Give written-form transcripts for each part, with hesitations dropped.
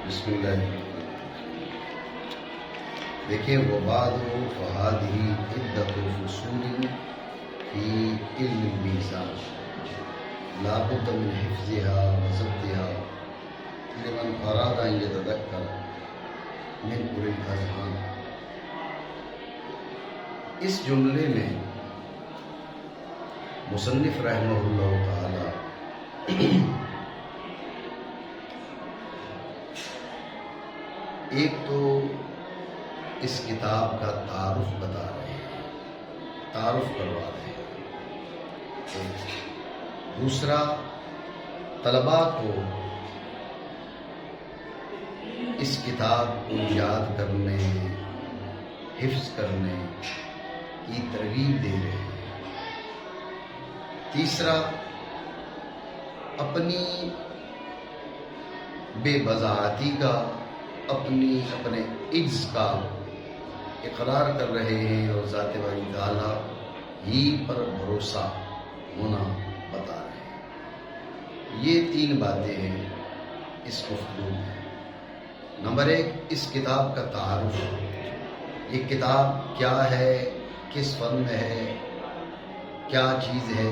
بسم اللہ. دیکھیں وبعد فہذہ عدۃ فصول فی علم المیزان لا بد من حفظها وضبطها لمن اراد ان يتذکر من اولی الاذہان. اس جملے میں مصنف رحمہ اللہ تعالی ایک تو اس کتاب کا تعارف بتا رہے ہیں، تعارف کروا رہے ہیں. دوسرا، طلباء کو اس کتاب کو یاد کرنے، حفظ کرنے کی ترغیب دے رہے ہیں. تیسرا، اپنی بے بضاعتی کا، اپنے عجز کا اقرار کر رہے ہیں اور ذات باری تعالیٰ ہی پر بھروسہ ہونا بتا رہے ہیں. یہ تین باتیں ہیں اس گفتگو میں. نمبر ایک، اس کتاب کا تعارف. یہ کتاب کیا ہے، کس فن میں ہے، کیا چیز ہے،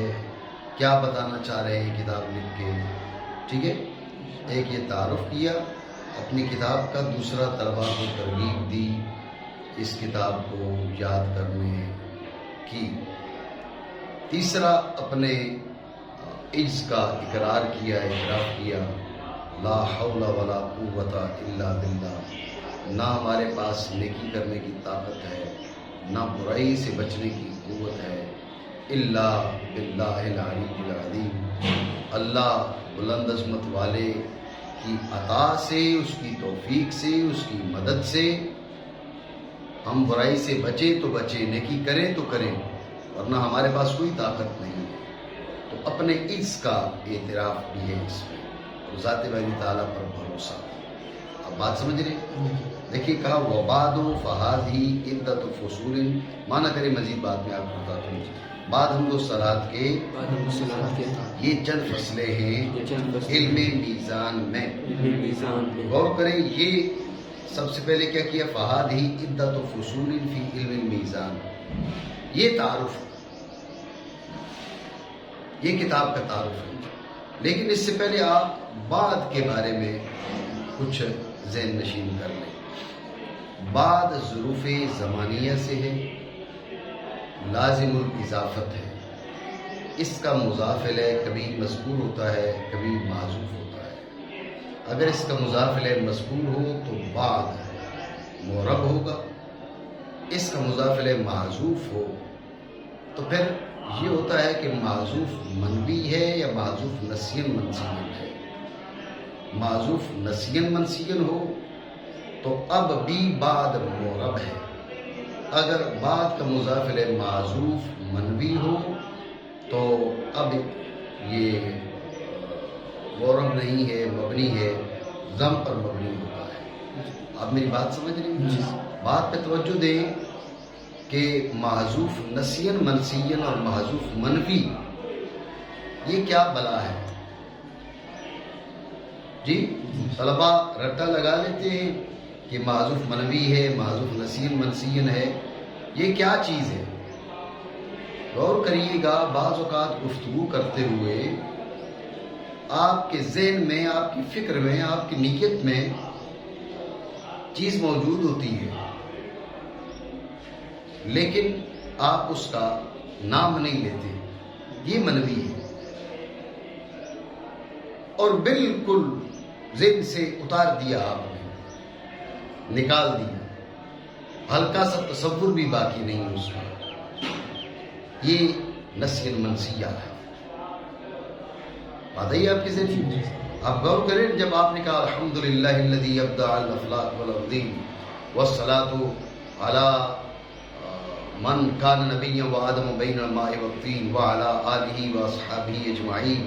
کیا بتانا چاہ رہے ہیں کتاب لکھ کے. ٹھیک ہے، ایک یہ تعارف کیا اپنی کتاب کا. دوسرا، طلباء کو ترغیب دی اس کتاب کو یاد کرنے کی. تیسرا، اپنے عجز کا اقرار کیا، اعتراف کیا. لا حول ولا قوت الا باللہ. نہ ہمارے پاس نیکی کرنے کی طاقت ہے، نہ برائی سے بچنے کی قوت ہے. الا باللہ العلی العظیم. اللہ بلند عظمت والے کی عطا سے، اس کی توفیق سے، اس کی مدد سے ہم برائی سے بچیں تو بچیں، نیکی کریں تو کریں، ورنہ ہمارے پاس کوئی طاقت نہیں ہے. تو اپنے عجز کا اعتراف بھی ہے اس میں، اور ذات باری تعالیٰ پر بھروسہ. اب بات سمجھ رہے؟ دیکھیے کہا وبعد فہذہ عدۃ فصول. مانا کرے مزید بات میں آپ کو بتاتا ہوں. بعد حمد و صلوات کے یہ چند فصلیں ہیں علم میزان میں. غور کریں، یہ سب سے پہلے کیا کیا؟ فہذہ عدۃ فصول فی علم المیزان. یہ تعارف، یہ کتاب کا تعارف ہے. لیکن اس سے پہلے آپ بعد کے بارے میں کچھ ذہن نشین کر لیں. بعد ظروف زمانیہ سے ہے، لازم الاضافت ہے. اس کا مضاف الیہ کبھی مذکور ہوتا ہے، کبھی معذوف ہوتا ہے. اگر اس کا مضاف الیہ مذکور ہو تو بعد معرب ہوگا. اس کا مضاف الیہ معذوف ہو تو پھر یہ ہوتا ہے کہ معذوف منوی ہے یا معذوف نسین منسین ہے. معذوف نسین منسین ہو تو اب بھی بعد معرب ہے. اگر بعد کا مضاف الیہ معذوف منوی ہو تو اب یہ معرب نہیں ہے، مبنی ہے، ضم پر مبنی ہوتا ہے. آپ میری بات سمجھ رہے ہیں؟ بات پہ توجہ دیں کہ محذوف نسین منسین اور محذوف منفی یہ کیا بلا ہے. جی طلباء رٹا لگا لیتے ہیں کہ محذوف منوی ہے، محذوف نسین منسین ہے. یہ کیا چیز ہے؟ غور کریے گا. بعض اوقات گفتگو کرتے ہوئے آپ کے ذہن میں، آپ کی فکر میں، آپ کی نیت میں چیز موجود ہوتی ہے، لیکن آپ اس کا نام نہیں لیتے. یہ منوی ہے اور بالکل ذہن سے اتار دیا، آپ نے نکال دیا. ہلکا سا تصور بھی باقی نہیں اس میں. یہ نسین منسیہ ہے. بات آئی آپ کے ذہن میں؟ آپ غور کریں، جب آپ نے کہا الحمدللہ الذی ابدع الافلاک والارضین والصلاۃ علی من کان نبیا وآدم بین الماء والطین وعلی آلہ واصحابہ اجمعین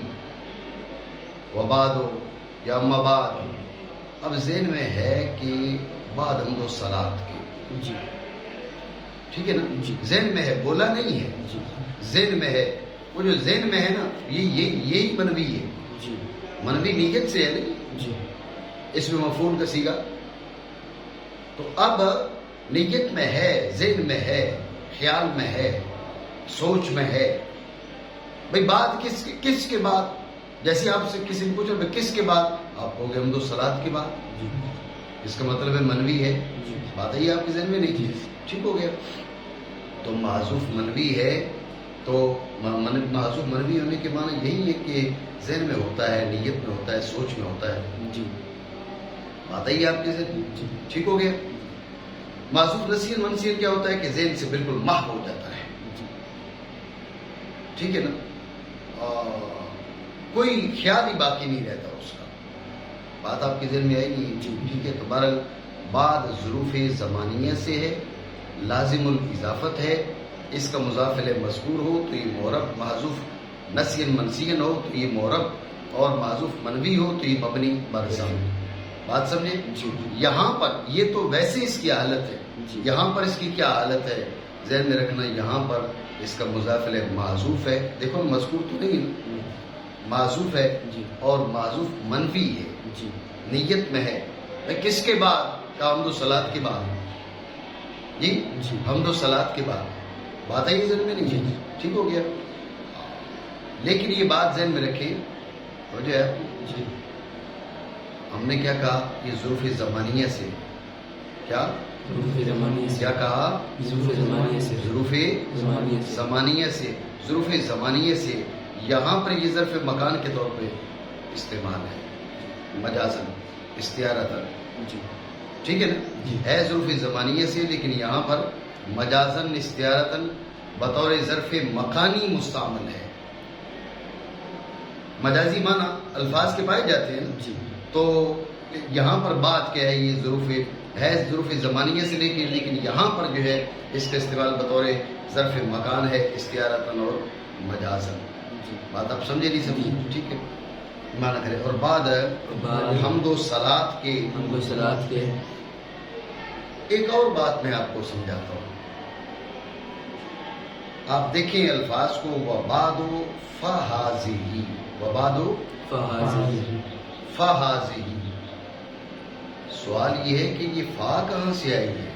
وبعد یا اما بعد. اب ذہن میں ہے کہ بعد حمد و صلوات کے. جی ٹھیک ہے نا؟ جی ذہن میں ہے، بولا نہیں ہے، جی ذہن میں ہے. وہ جو ذہن میں ہے نا، یہی منوی ہے. جی منوی نیت سے ہے نہیں. جی اس میں مفعول کا صیغہ. تو اب نیت میں ہے، ذہن میں ہے، خیال میں ہے، سوچ میں ہے. بھئی بات کس کے بعد؟ جیسے آپ سے کسی نے پوچھا کس کے بعد، آپ کہو گے حمد و صلات کے بعد. اس کا مطلب ہے منوی ہے. بات ہے آپ کے ذہن میں نہیں تھی، ٹھیک ہو گیا. تو محذوف منوی ہے، تو محذوف منوی ہونے کے معنی یہی ہے کہ ذہن میں ہوتا ہے، نیت میں ہوتا ہے، سوچ میں ہوتا ہے. بات ہے آپ کے ذہن میں، ٹھیک ہو گیا. محذوف نسین منسین کیا ہوتا ہے کہ ذہن سے بالکل محو ہو جاتا ہے. ٹھیک ہے نا، کوئی خیال ہی باقی نہیں رہتا اس کا. بات آپ کے ذہن میں آئی نہیں؟ ٹھیک ہے. تو بہرحال بعد ظروف زمانیہ سے ہے، لازم الاضافت ہے. اس کا مضاف الیہ مذکور ہو تو یہ معرب، محذوف نسین منسین ہو تو یہ معرب، اور محذوف منوی ہو تو یہ مبنی برضم. بات سمجھے؟ یہاں پر یہ تو ویسے اس کی حالت ہے، یہاں پر اس کی کیا حالت ہے ذہن میں رکھنا. یہاں پر اس کا مضاف الیہ معذوف ہے. دیکھو مذکور تو نہیں، معذوف ہے اور معذوف منفی ہے، نیت میں ہے. کس کے بعد؟ کا حمد و صلات کے بعد. جی حمد و صلات کے بعد. بات ہے یہ ذہن میں نہیں؟ ٹھیک ہو گیا. لیکن یہ بات ذہن میں رکھیں، ہو جائے آپ کو. ہم نے کیا کہا؟ یہ ظروف زمانیہ سے. کیا کیا کہا؟ ظروف زمانیہ سے. ظروف زمانیہ سے یہاں پر یہ ظرف مکان کے طور پہ استعمال ہے، مجازن استعارتن. ٹھیک ہے نا، ہے ظروف زمانیہ سے لیکن یہاں پر مجازن استعارتن بطور ظرف مکانی مستعمل ہے. مجازی معنی الفاظ کے پائے جاتے ہیں. تو یہاں پر بات کیا ہے؟ یہ ظروف ہے ظروف زمانیہ سے لیکن یہاں پر جو ہے اس کا استعمال بطور ظرف مکان ہے، استعارتن اور مجازن. بات آپ سمجھے نہیں سمجھے؟ ٹھیک ہے، معنی کرے. اور بعد حمد و صلات کے ایک اور بات میں آپ کو سمجھاتا ہوں. آپ دیکھیں الفاظ کو، وبعد فہذہ، وبعد فہذہ. سوال یہ ہے کہ یہ فا کہاں سے آئی ہے؟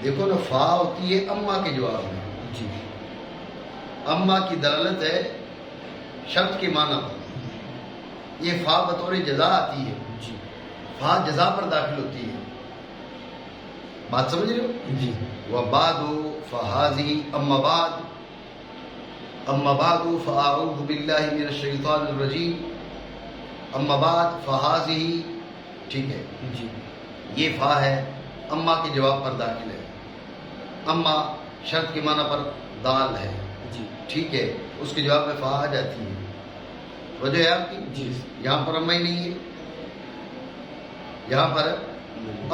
دیکھو نا، فا ہوتی ہے اما کے جواب میں. اما کی دلالت ہے شرط کے معنی پر. یہ فا بطور جزا آتی ہے، فا جزا پر داخل ہوتی ہے. بات سمجھ رہے ہو؟ وبعد فہذہ اما بعد فاعوذ باللہ من الشیطان الرجیم اما بعد فہذہ. ٹھیک ہے، یہ فا ہے، اما کے جواب پر داخل ہے. اما شرط کے معنی پر دال ہے. ٹھیک ہے، اس کے جواب میں فا آ جاتی ہے. وجہ ہے آپ کی؟ یہاں پر اما ہی نہیں ہے، یہاں پر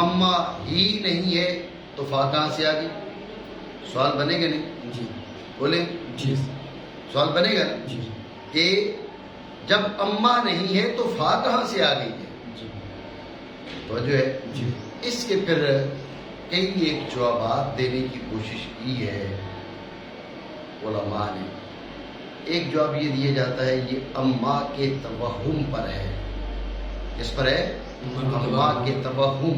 اما ہی نہیں ہے تو فا کہاں سے آ گئی؟ سوال بنے گا نہیں؟ بولیں سوال بنے گا نا کہ جب اما نہیں ہے تو فا کہاں سے آ گئی ہے؟ توجہ ہے. اس کے پھر کئی ایک جوابات دینے کی کوشش کی ہے علماء نے. ایک جواب یہ دیا جاتا ہے یہ اما کے توہم پر ہے. کس پر ہے؟ اما کے توہم.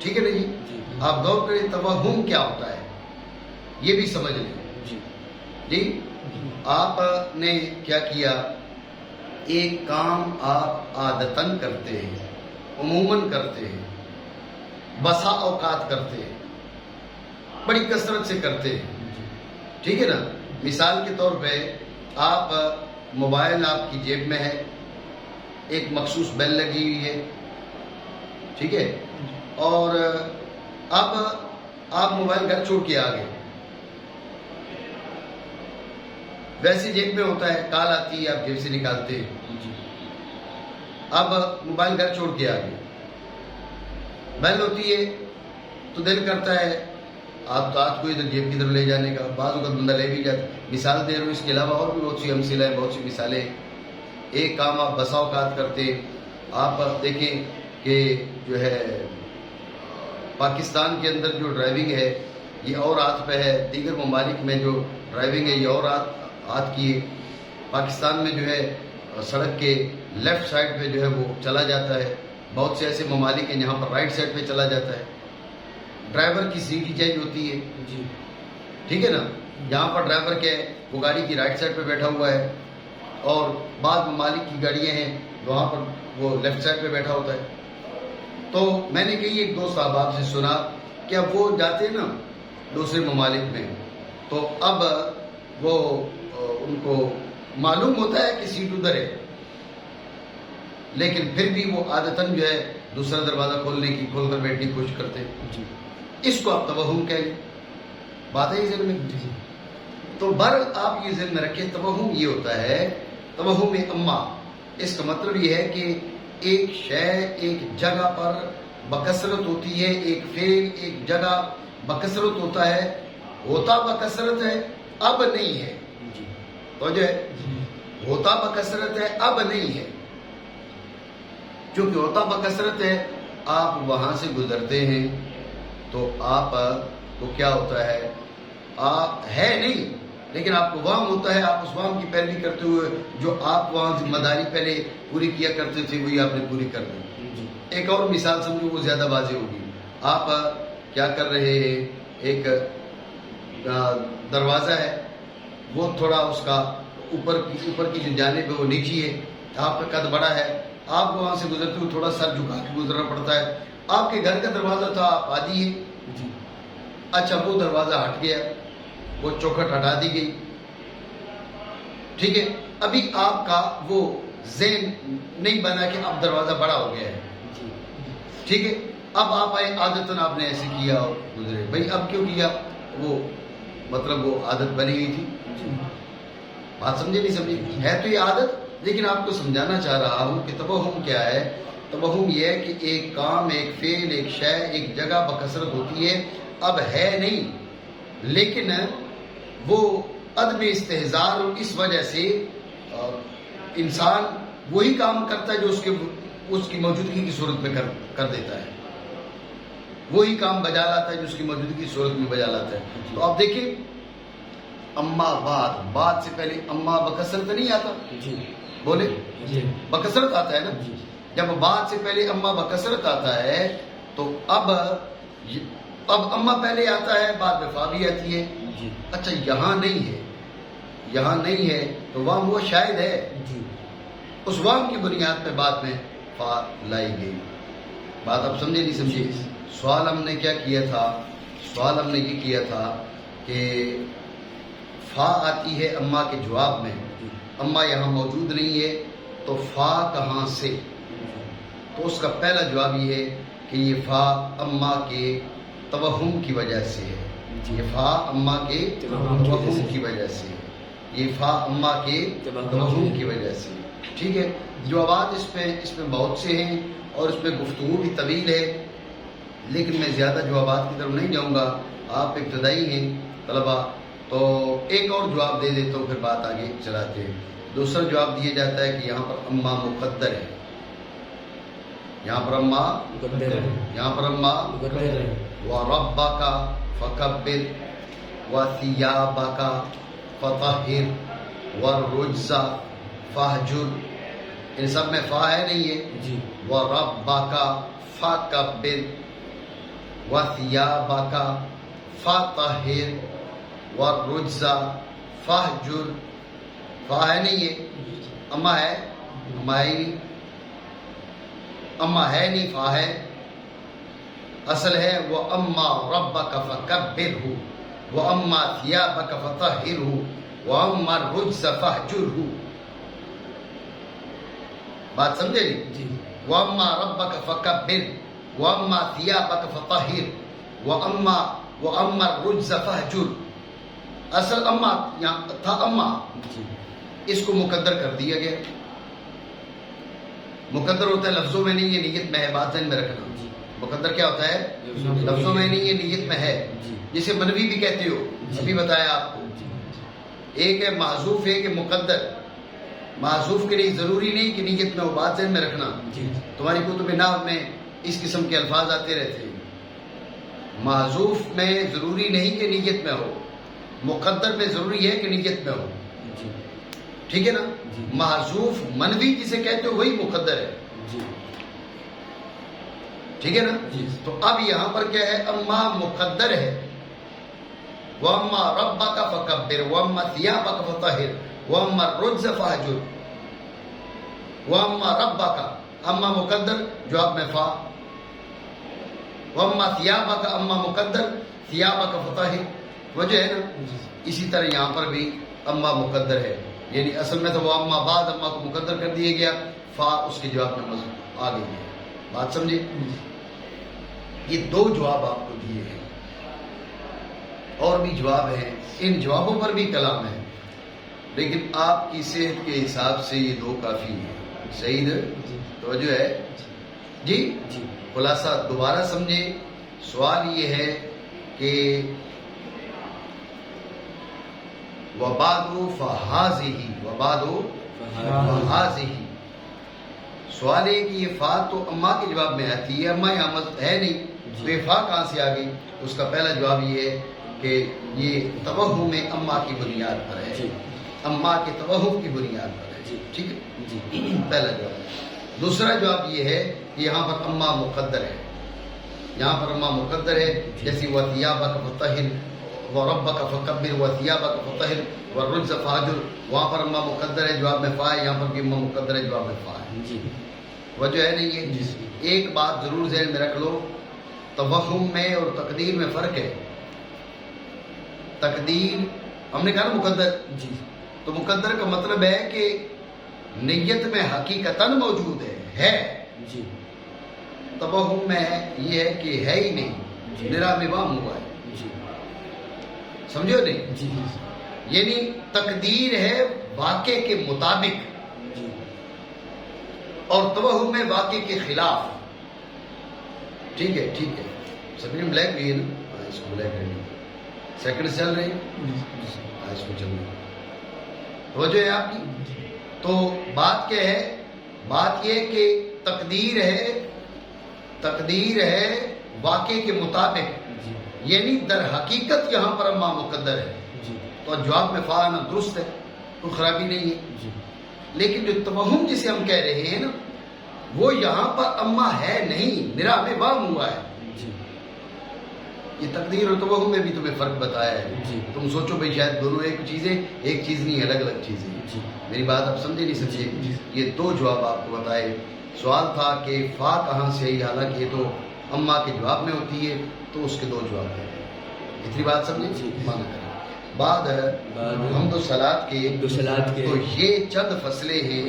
ٹھیک ہے نا جی؟ آپ غور کریں توہم کیا ہوتا ہے، یہ بھی سمجھ لیں. جی آپ نے کیا کیا؟ ایک کام آپ عادتاً کرتے ہیں، عموماً کرتے ہیں، بسا اوقات کرتے ہیں، بڑی کثرت سے کرتے ہیں. ٹھیک ہے نا؟ مثال کے طور پہ آپ موبائل آپ کی جیب میں ہے، ایک مخصوص بیل لگی ہوئی ہے. ٹھیک ہے، اور اب آپ موبائل گھر چھوڑ کے آ گئے. ویسے جیب میں ہوتا ہے، کال آتی ہے آپ جیب سے نکالتے ہیں. اب موبائل گھر چھوڑ کے آ گئے، بیل ہوتی ہے تو دل کرتا ہے آپ ہاتھ کو ادھر جیب کی طرف لے جانے کا. بعض اوقات بندہ لے بھی جاتا. مثال دے رہا ہوں، اس کے علاوہ اور بھی بہت سی امثلہ ہیں، بہت سی مثالیں. ایک کام آپ بسا اوقات کرتے ہیں. آپ دیکھیں کہ جو ہے پاکستان کے اندر جو ڈرائیونگ ہے یہ اور ہاتھ پہ ہے، دیگر ممالک میں جو ڈرائیونگ ہے یہ اور ہاتھ کی ہے. پاکستان میں جو ہے سڑک کے لیفٹ سائڈ پہ جو ہے وہ چلا جاتا ہے، بہت سے ایسے ممالک ہیں جہاں پر رائٹ سائڈ پہ چلا جاتا ہے. ڈرائیور کی سیٹ ہی چینج ہوتی ہے، جی ٹھیک ہے نا. یہاں پر ڈرائیور کیا ہے، وہ گاڑی کی رائٹ سائڈ پہ بیٹھا ہوا ہے، اور بعض ممالک کی گاڑیاں ہیں وہاں پر وہ لیفٹ سائڈ پہ بیٹھا ہوتا ہے. تو میں نے کئی ایک دوست احباب سے سنا کہ اب وہ جاتے ہیں نا دوسرے ممالک میں، تو اب وہ ان کو معلوم ہوتا ہے کہ سیٹ ادھر ہے، لیکن پھر بھی وہ عادتاً جو ہے دوسرا دروازہ کھول کر بیٹھنے کی کوشش کرتے ہیں. جی اس کو آپ توہم کہیں گے. بات ہے یہ ذہن میں. تو بہرحال آپ یہ ذہن میں رکھیں، توہم یہ ہوتا ہے، توہم اما، اس کا مطلب یہ ہے کہ ایک شے ایک جگہ پر بکثرت ہوتی ہے، ایک فعل ایک جگہ بکثرت ہوتا ہے، ہوتا بکثرت ہے اب نہیں ہے. جی تو جو ہے ہوتا بکثرت ہے اب نہیں ہے. چونکہ ہوتا بکثرت ہے، آپ وہاں سے گزرتے ہیں تو آپ کو کیا ہوتا ہے، آپ ہے نہیں لیکن آپ کو وہم ہوتا ہے، آپ اس وہم کی پیروی کرتے ہوئے جو آپ وہاں ذمہ داری پہلے پوری کیا کرتے تھے وہی آپ نے پوری کر دی. ایک اور مثال سمجھو، وہ زیادہ واضح ہوگی. آپ کیا کر رہے ہیں، ایک دروازہ ہے، وہ تھوڑا اس کا اوپر کی جو جانب ہے وہ نیچی ہے، آپ کا قد بڑا ہے، آپ کو وہاں سے گزرتے ہوئے تھوڑا سر جھکا کے گزرنا پڑتا ہے. آپ کے گھر کا دروازہ تھا، آپ آدھی ہے. اچھا وہ دروازہ ہٹ گیا، وہ چوکھٹ ہٹا دی گئی، ٹھیک ہے. ابھی آپ کا وہ ذہن نہیں بنا کہ اب دروازہ بڑا ہو گیا ہے، ٹھیک ہے. اب آپ آئے، عادتاً آپ نے ایسے کیا اور گزرے. بھائی اب کیوں کیا، وہ مطلب وہ عادت بنی ہوئی تھی. بات سمجھے نہیں سمجھے؟ ہے تو یہ عادت، لیکن آپ کو سمجھانا چاہ رہا ہوں کہ توہم کیا ہے. توہم یہ ہے کہ ایک کام، ایک فعل، ایک شے ایک جگہ بکثرت ہوتی ہے، اب ہے نہیں، لیکن وہ عدم استحضار، اس وجہ سے انسان وہی کام کرتا ہے جو اس کی موجودگی کی صورت میں کر دیتا ہے، وہی کام بجا لاتا ہے جو اس کی موجودگی کی صورت میں بجا لاتا ہے. تو آپ دیکھیں، اما بعد سے پہلے اما بکثرت نہیں آتا، بولے بکثرت آتا ہے نا. جب بعد سے پہلے اما بکثرت آتا ہے تو اب اما پہلے آتا ہے، بعد میں فا بھی آتی ہے. اچھا یہاں نہیں ہے تو وام وہ شاید ہے، اس وام کی بنیاد پہ بعد میں فا لائی گئی. بات آپ سمجھے نہیں سمجھے؟ سوال ہم نے کیا کیا تھا، سوال ہم نے یہ کیا تھا کہ فا آتی ہے اما کے جواب میں، اما یہاں موجود نہیں ہے تو فا کہاں سے. تو اس کا پہلا جواب یہ ہے کہ یہ فا اما کے توہم کی وجہ سے ہے. یہ فا اما کے توہم کی وجہ سے ہے، یہ فا اما کے توہم کی وجہ سے. ٹھیک ہے. جوابات اس میں بہت سے ہیں اور اس میں گفتگو بھی طویل ہے، لیکن میں زیادہ جوابات کی طرف نہیں جاؤں گا. آپ ابتدائی ہیں طلبہ، تو ایک اور جواب دے دیتا ہوں پھر بات آگے چلاتے ہیں. دوسرا جواب دیا جاتا ہے کہ یہاں پر اما مقدر ہے، یہاں پر اما وَرَبَّكَ فَكَبِّرْ وَثِيَابَكَ فَطَهِّرْ وَالرُّجْزَ فَاهْجُرْ. ان سب میں فا ہے نہیں ہے. وَرَبَّكَ فَكَبِّرْ وَثِيَابَكَ فَطَهِّرْ وَالرُّجْزَ فَاهْجُرْ. فا ہے نہیں ہے، اما ہے، اما ہے نہیں، فا ہے. اصل ہے وَأَمَّا رَبَّكَ فَكَبِّرْهُ وَأَمَّا ثِيَابَكَ فَطَهِّرْهُ وَأَمَّا الرُّجْزَ فَاهْجُرْهُ. بات سمجھے جی؟ وَأَمَّا رَبَّكَ فَكَبِّرْ وَأَمَّا ثِيَابَكَ فَطَهِّرْ وَأَمَّا الرُّجْزَ فَاهْجُرْ. اصل اما یہاں تھا، اما اس کو مقدر کر دیا گیا. مقدر ہوتا ہے لفظوں میں نہیں، یہ نیت میں ہے. بات ذہن میں رکھنا. مقدر کیا ہوتا ہے؟ لفظوں میں نہیں، یہ نیت میں ہے. جسے منوی بھی کہتے ہو، ابھی بتایا آپ کو. ایک ہے محذوف، ایک ہے مقدر. محذوف کے لیے ضروری نہیں کہ نیت میں ہو. بات ذہن میں رکھنا. تمہاری کتب نحو میں اس قسم کے الفاظ آتے رہتے ہیں. محذوف میں ضروری نہیں کہ نیت میں ہو، مقدر میں ضروری ہے کہ نیت میں ہو. ٹھیک ہے نا. محذوف منوی جسے کہتے ہو وہی مقدر ہے. ٹھیک ہے نا. تو اب یہاں پر کیا ہے؟ اما مقدر ہے. وَأَمَّا رَبَّكَ فَكَبِّرْ وَأَمَّا ثِيَابَكَ فَطَهِّرْ وَأَمَّا الرُّجْزَ فَاهْجُرْ. وَأَمَّا رَبَّكَ اما مقدر جواب میں فا. وَأَمَّا ثِيَابَكَ اما مقدر ثِيَابَكَ فَطَهِّرْ. وجہ ہے نا. اسی طرح یہاں پر بھی اما مقدر ہے، یعنی اصل میں تو وہ اما بعد اما کو مقدر کر دیا گیا، فا اس کے جواب میں آ گئی ہے. بات سمجھے؟ یہ دو جواب آپ کو دیے ہیں، اور بھی جواب ہیں. ان جوابوں پر بھی کلام ہے، لیکن آپ کی صحت کے حساب سے یہ دو کافی ہیں. صحیح ہے؟ توجہ ہے جی. خلاصہ دوبارہ سمجھے. سوال یہ ہے کہ وَبَعْدُ فَهَٰذِهِ وَبَعْدُ فَهَٰذِهِ. سوال ہے کہ یہ فا تو اما کے جواب میں آتی ہے، اما یہاں ہے نہیں، تو یہ فا کہاں سے آ گئی؟ اس کا پہلا جواب یہ ہے کہ یہ توہم اما کی بنیاد پر ہے، اما کے توہم کی بنیاد پر ہے. ٹھیک ہے، پہلا جواب. دوسرا جواب یہ ہے کہ یہاں پر اما مقدر ہے، یہاں پر اما مقدر ہے. جیسے وَثِيَابَكَ فَطَهِّرْ وَرَبَّكَ فَكَبِّرْ وَثِيَابَكَ فَطَهِّرْ وَالرُّجْزَ فَاهْجُرْ. وہاں پر اما مقدر ہے، جواب میں فا ہے. یہاں پر بھی اما مقدر ہے، جواب میں فا ہے. وجہ ہے نہیں ہے. ایک بات ضرور ذہن میں رکھ لو، توہم میں اور تقدیر میں فرق ہے. تقدیر ہم نے کہا نا مقدر، تو مقدر کا مطلب ہے کہ نیت میں حقیقتاً موجود ہے. توہم میں یہ ہے کہ ہے ہی نہیں، نرا مبام ہوا ہے. سمجھو نہیں؟ یعنی تقدیر ہے واقع کے مطابق، اور توہم میں واقع کے خلاف. ٹھیک ہے، ٹھیک ہے. سبھی بلیک بھی ہے نا، اس کو بلیک کریں. سیکنڈ چل رہے ہیں، اس کو چل رہے. توجہ ہے آپ کی. تو بات کیا ہے؟ بات یہ کہ تقدیر ہے واقع کے مطابق، یعنی در حقیقت یہاں پر اما مقدر ہے. تو جواب میں فا آنا درست ہے، کوئی خرابی نہیں ہے. لیکن جو توہم جسے ہم کہہ رہے ہیں نا، وہ یہاں پر اما ہے نہیں، نرا میں وام ہوا ہے. یہ تقدیر اور توہم میں بھی تمہیں فرق بتایا ہے. تم سوچو بھائی شاید دونوں ایک چیزیں، ایک چیز نہیں، الگ الگ چیزیں. میری بات آپ سمجھے نہیں سمجھے؟ یہ دو جواب آپ کو بتائے. سوال تھا کہ فا کہاں سے آئی، حالانکہ یہ تو اما کے جواب میں ہوتی ہے، تو اس کے دو جواب ہیں. اتنی بات سمجھے؟ مانا کریں. بعد حمد و صلات کے تو یہ چند فصلیں ہیں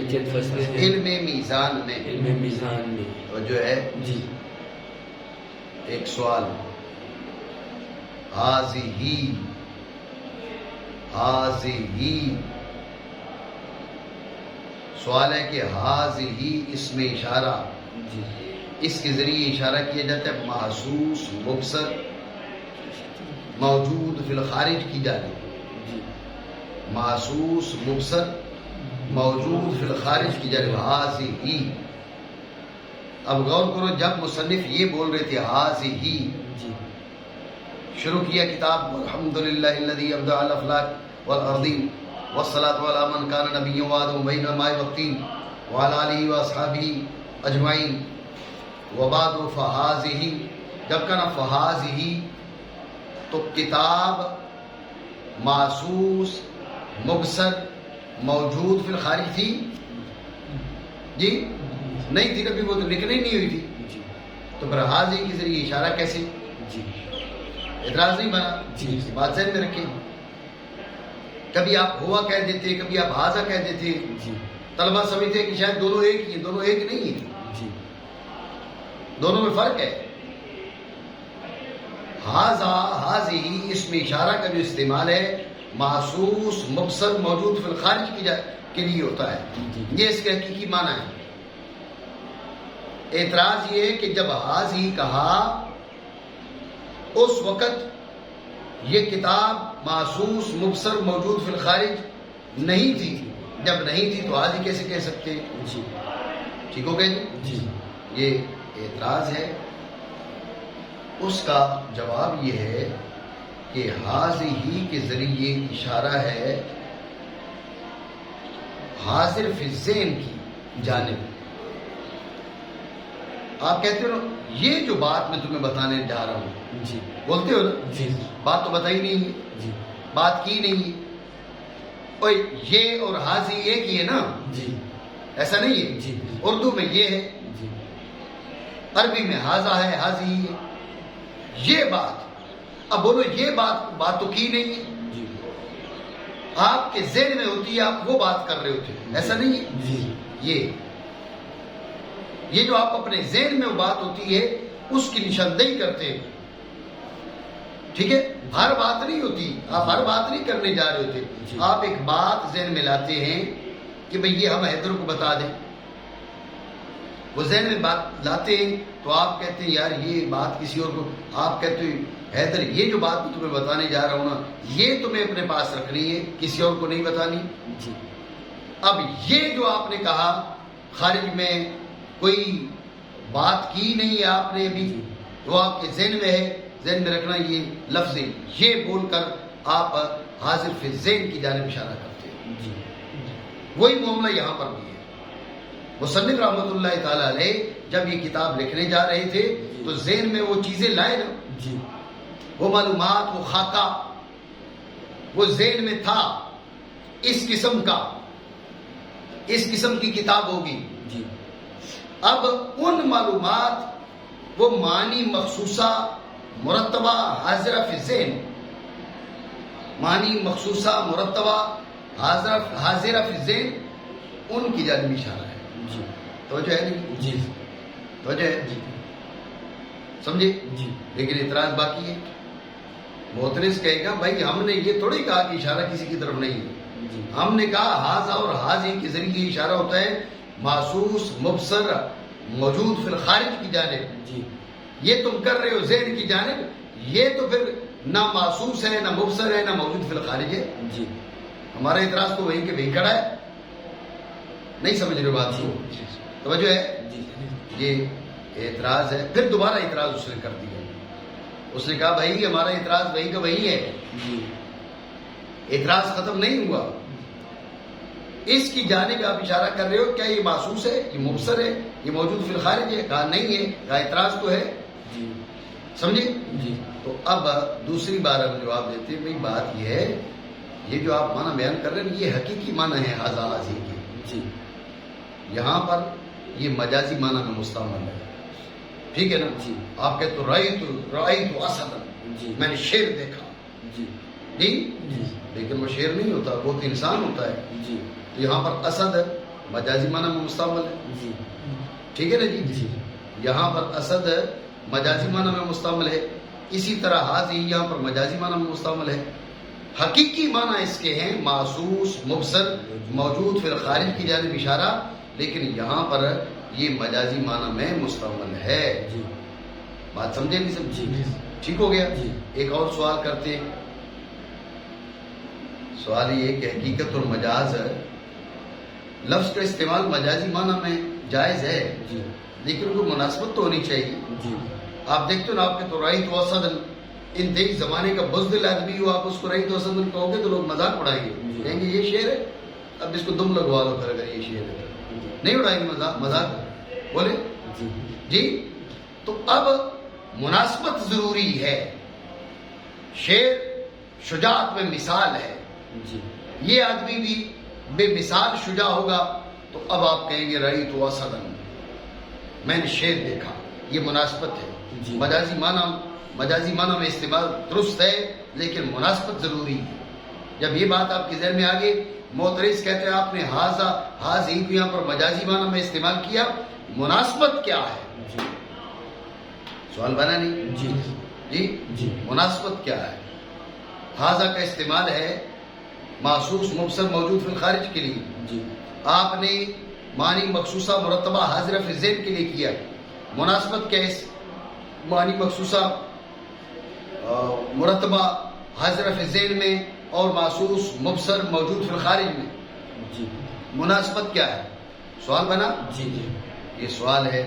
علم میزان میں. اور جو ہے ایک سوال، حاضی سوال ہے کہ حاضی اس میں اشارہ، اس کے ذریعے اشارہ کیا جاتا ہے محسوس مبصر موجود فی الخارج کی جانب. محسوس مبصر موجود فی الخارج کی جانب حاضی. اب غور کرو، جب مصنف یہ بول رہے تھے حاضی، شروع کیا کتاب الحمدللہ الذی ابدع الافلاک والارضین والصلاۃ علی من کان نبیا وآدم بین الماء والطین وعلی آلہ واصحابہ اجمعین. وبعد فہذہ، جب کہنا فہذہ تو کتاب محسوس مبصر موجود فی الخارج تھی جی؟ نہیں تھی، کبھی وہ تو لکھنے نہیں ہوئی تھی. تو پھر حاضی کے ذریعے اشارہ کیسے؟ اعتراض نہیں بنا؟ بات ذہن میں رکھیں. کبھی آپ ہوا کہہ دیتے، کبھی آپ حاضہ کہہ دیتے. طلبہ سمجھتے ہیں کہ شاید دونوں ایک ہی ہیں. دونوں ایک نہیں ہیں، دونوں میں فرق ہے. حاضی اس میں اشارہ کا جو استعمال ہے محسوس مبصر موجود فی الخارج کے لیے ہوتا ہے. یہ اس کے حقیقی معنی ہے. اعتراض یہ ہے کہ جب حاضی کہا اس وقت یہ کتاب محسوس مبصر موجود فی الخارج نہیں تھی. جب نہیں تھی تو حاضی کیسے کہہ سکتے؟ ٹھیک ہو گئے جی؟ یہ اعتراض ہے. اس کا جواب یہ ہے کہ حاضی ہی کے ذریعے اشارہ ہے حاضر فی الذہن کی جانب. آپ کہتے ہو نا یہ جو بات میں تمہیں بتانے جا رہا ہوں, جی بولتے ہو نا, جی بات تو بتائی نہیں ہے, جی بات کی نہیں ہے. اوے یہ اور حاضی ایک ہی ہے نا, جی ایسا نہیں ہے. جی اردو میں یہ ہے, جی عربی میں حاضہ ہے, حاضی ہے. یہ بات, اب بولو یہ بات تو کی نہیں ہے, جی آپ کے ذہن میں ہوتی ہے, آپ وہ بات کر رہے ہوتے, ایسا نہیں ہے. جی یہ جو آپ اپنے ذہن میں وہ بات ہوتی ہے اس کی نشاندہی کرتے ہیں. ٹھیک ہے, ہر بات نہیں ہوتی, آپ ہر بات نہیں کرنے جا رہے ہوتے. آپ ایک بات ذہن میں لاتے ہیں کہ بھئی یہ ہم حیدر کو بتا دیں. وہ ذہن میں بات لاتے ہیں تو آپ کہتے ہیں یار یہ بات کسی اور کو, آپ کہتے ہیں حیدر یہ جو بات میں تمہیں بتانے جا رہا ہوں نا یہ تمہیں اپنے پاس رکھنی ہے, کسی اور کو نہیں بتانی. جی اب یہ جو آپ نے کہا خارج میں کوئی بات کی نہیں ہے آپ نے ابھی, وہ آپ کے ذہن میں ہے, ذہن میں رکھنا یہ لفظ, یہ بول کر آپ حاضر فی الذہن کی جانب اشارہ کرتے ہیں. جی وہی معاملہ یہاں پر بھی ہے. مصنف رحمۃ اللہ تعالی علیہ جب یہ کتاب لکھنے جا رہے تھے تو ذہن میں وہ چیزیں لائے نا, جی وہ معلومات, وہ خاکہ, وہ ذہن میں تھا اس قسم کا, اس قسم کی کتاب ہوگی. جی اب ان معلومات وہ معنی مخصوصہ مرتبہ حاضرہ فی الذہن, معنی مخصوصہ مرتبہ حاضرہ فی الذہن, ان کی جانب اشارہ ہے. جی توجہ ہے نہیں؟ جی توجہ ہے, سمجھے؟ جی لیکن اعتراض باقی ہے. معترض کہے گا بھائی ہم نے یہ تھوڑی کہا کہ اشارہ کسی کی طرف نہیں ہے, جی ہم نے کہا حاضہ اور حاضی کے ذریعے اشارہ ہوتا ہے محسوس مبصر موجود فی الخارج کی جانب. جی یہ تم کر رہے ہو ذہن کی جانب, یہ تو پھر نہ محسوس ہے, نہ مبصر ہے, نہ موجود فی الخارج ہے. جی ہمارا اعتراض تو وہیں کے وہیں کھڑا ہے. نہیں سمجھ رہے بات کو, توجہ ہے. جی یہ اعتراض ہے. پھر دوبارہ اعتراض اس نے کر دیا, اس نے کہا بھائی ہمارا اعتراض وہی کا وہی ہے. جی اعتراض ختم نہیں ہوا, اس کی جانب آپ اشارہ کر رہے ہو, کیا یہ محسوس ہے, یہ مبصر ہے, یہ موجود فی الخارج ہے؟ کہا نہیں ہے. کہا اعتراض تو ہے. جی سمجھے؟ جی تو اب دوسری بار ہم جواب دیتے ہیں بھئی بات یہ ہے, یہ جو آپ معنی بیان کر رہے ہیں یہ حقیقی معنی ہے حاضہ حاضی کی. جی یہاں پر یہ مجازی معنی میں مستعمل ہے. ٹھیک ہے نا؟ جی آپ کہتے تو رأیت اسدا, جی میں نے شیر دیکھا. جی جی, جی لیکن وہ شیر نہیں ہوتا, وہ تو انسان ہوتا ہے. جی تو یہاں پر اسد مجازی معنی میں مستعمل ہے. جی ٹھیک ہے نا جی؟ جی یہاں پر اسد مجازی معنی میں مستعمل ہے. اسی طرح حاضی یہاں پر مجازی معنی میں مستعمل ہے. حقیقی معنی اس کے ہیں محسوس مبصر موجود فی الخارج کی جانب اشارہ, لیکن یہاں پر یہ مجازی معنی میں مستعمل ہے. جی بات سمجھے نہیں سمجھے؟ جی ٹھیک ہو گیا. جی ایک اور سوال کرتے ہیں. سوال یہ کہ حقیقت اور مجاز لفظ کا استعمال مجازی معنی میں جائز ہے, جی لیکن ان کو مناسبت تو ہونی چاہیے. جی آپ دیکھتے ہو نا, آپ کے تو رأیت اسدا, انتہائی زمانے کا بزدل آدمی ہو, آپ اس کو رأیت اسدا کہو گے تو لوگ مذاق اڑائیں گے, کہیں گے یہ شعر ہے, اب اس کو دم لگوا دو پھر اگر یہ شعر ہے. نہیں اڑائیں گے مذاق, بولے جی. تو اب مناسبت ضروری ہے. شعر شجاعت میں مثال ہے, جی یہ آدمی بھی بے مثال شجاع ہوگا تو اب آپ کہیں گے رأیت اسدا, میں نے شیر دیکھا. یہ مناسبت ہے. جی مجازی معنی میں استعمال درست ہے, لیکن مناسبت ضروری ہے. جب یہ بات آپ کے ذہن میں آگے, معترض کہتے ہیں آپ نے حاضی کو یہاں پر مجازی معنی میں استعمال کیا, مناسبت کیا ہے؟ جی سوال بنا نہیں جی جی؟ جی مناسبت کیا ہے؟ حاضہ کا استعمال ہے محسوس مبصر موجود فی الخارج کے لیے. جی آپ نے معنی مخصوصہ مرتبہ حاضرہ فی الذہن کے لیے کیا. مناسبت کیا ہے معنی مخصوصہ مرتبہ حاضرہ فی الذہن میں اور محسوس مبصر موجود فی الخارج میں؟ جی مناسبت کیا ہے؟ سوال بنا. جی جی یہ سوال ہے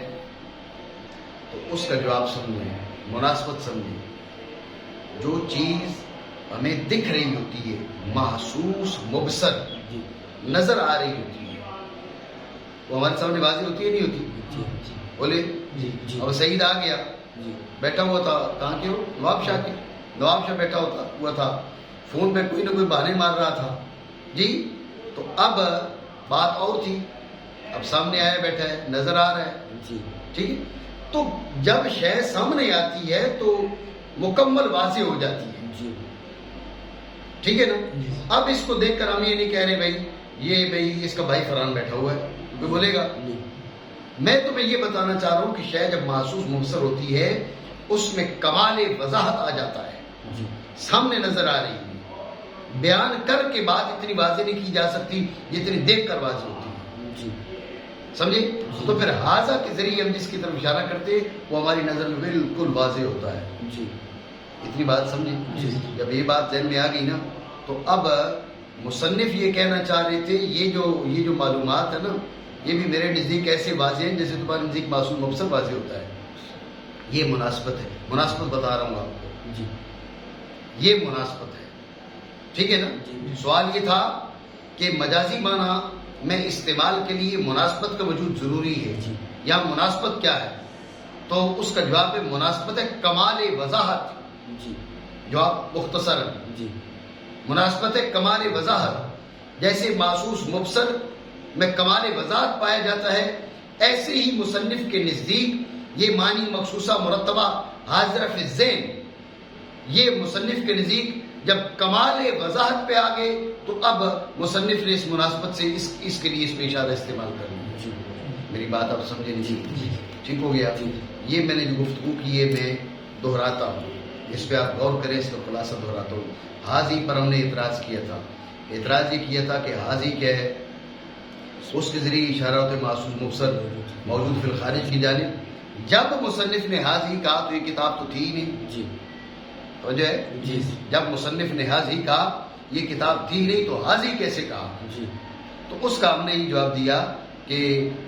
تو اس کا جواب سمجھیں, مناسبت سمجھیں. جو چیز ہمیں دکھ رہی ہوتی ہے, محسوس مبصر جی نظر آ رہی ہوتی ہے, وہ ہمارے سامنے واضح ہوتی ہے نہیں ہوتی؟ جی بولے جی جی اب سعید آ گیا، جی بیٹھا ہوا تھا، کہاں کے ہو؟ نواب شاہ کے، نواب شاہ بیٹھا ہوا تھا، فون پہ کوئی نہ کوئی بہانے مار رہا تھا جی، تو اب بات اور تھی، اب سامنے آیا بیٹھا ہے، نظر آ رہا ہے جی ٹھیک ہے، تو جب شے سامنے آتی ہے تو مکمل واضح ہو جاتی ہے جی ٹھیک ہے نا. اب اس کو دیکھ کر ہم یہ نہیں کہہ رہے بھائی اس کا بھائی فرحان بیٹھا ہوا ہے، کوئی بولے گا؟ نہیں. میں تمہیں یہ بتانا چاہ رہا ہوں کہ شے جب محسوس مبصر ہوتی ہے اس میں کمال وضاحت آ جاتا ہے، جی سامنے نظر آ رہی ہے، بیان کر کے بات اتنی واضح نہیں کی جا سکتی جتنی دیکھ کر واضح ہوتی ہے، جی سمجھے؟ تو پھر حاضہ کے ذریعے ہم جس کی طرف اشارہ کرتے وہ ہماری نظر میں بالکل واضح ہوتا ہے. جی اتنی بات سمجھے؟ جی. جب یہ بات ذہن میں آ گئی نا تو اب مصنف یہ کہنا چاہ رہے تھے یہ جو معلومات ہے نا یہ بھی میرے نزدیک ایسے واضح ہیں جیسے تمہارے نزدیک معصوم مبصر واضح ہوتا ہے. یہ مناسبت ہے، مناسبت بتا رہا ہوں آپ کو، جی یہ مناسبت ہے ٹھیک ہے نا. سوال یہ تھا کہ مجازی معنی میں استعمال کے لیے مناسبت کا وجود ضروری ہے، جی. یہاں مناسبت کیا ہے؟ تو اس کا جواب ہے مناسبت ہے کمال وضاحت. جی جواب مختصر ہے، جی مناسبت ہے کمال وضاحت. جیسے محسوس مبصر میں کمال وضاحت پایا جاتا ہے ایسے ہی مصنف کے نزدیک یہ معنی مخصوصہ مرتبہ حاضر فی الذہن، یہ مصنف کے نزدیک جب کمال وضاحت پہ آگے تو اب مصنف نے اس مناسبت سے اس کے لیے اس میں اشارہ استعمال کر لیا. جی. میری بات آپ سمجھے جی. نہیں؟ ٹھیک ہو گیا. جی. یہ میں نے جو گفتگو کی ہے میں دہراتا ہوں، اس پہ آپ غور کریں، اس کا خلاصہ دہراتا ہوں. حاضی پر ہم نے اعتراض کیا تھا، اعتراض یہ کیا تھا کہ حاضی کیا ہے؟ اس کے ذریعے اشارہ ہوتے محسوس مبصر موجود فی الخارج کی جانب. جب مصنف نے حاضی کہا تو یہ کتاب تو تھی ہی نہیں، جی توجہ ہے؟ جی جب مصنف نے حاضی کہا یہ کتاب تھی نہیں تو حاضی کیسے کہا؟ جی تو اس کا ہم نے یہ جواب دیا کہ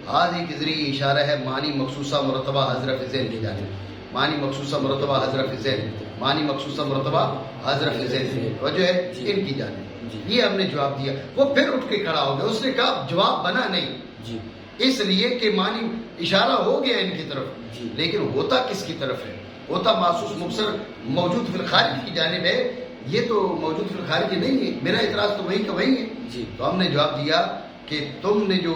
حاضی کے ذریعے اشارہ ہے معنی مخصوصہ مرتبہ حاضر فی ذہن کی جانب. معنی مخصوصہ مرتبہ حاضر فی ذہن، معنی مخصوص مرتبہ حاضر فی ذہن وجہ ہے ان کی جانب. یہ ہم نے جواب دیا. وہ پھر اٹھ کے کھڑا ہو گیا، اس نے کہا جواب بنا نہیں، جی اس لیے کہ معنی اشارہ ہو گیا ان کی طرف، جی. لیکن ہوتا کس کی طرف ہے؟ ہوتا محسوس مبصر موجود فی الخارج کی جانب ہے، یہ تو موجود فی الخارج نہیں ہے. میرا اعتراض تو وہی کا وہی ہے. جی. تو ہم نے جواب دیا کہ تم نے جو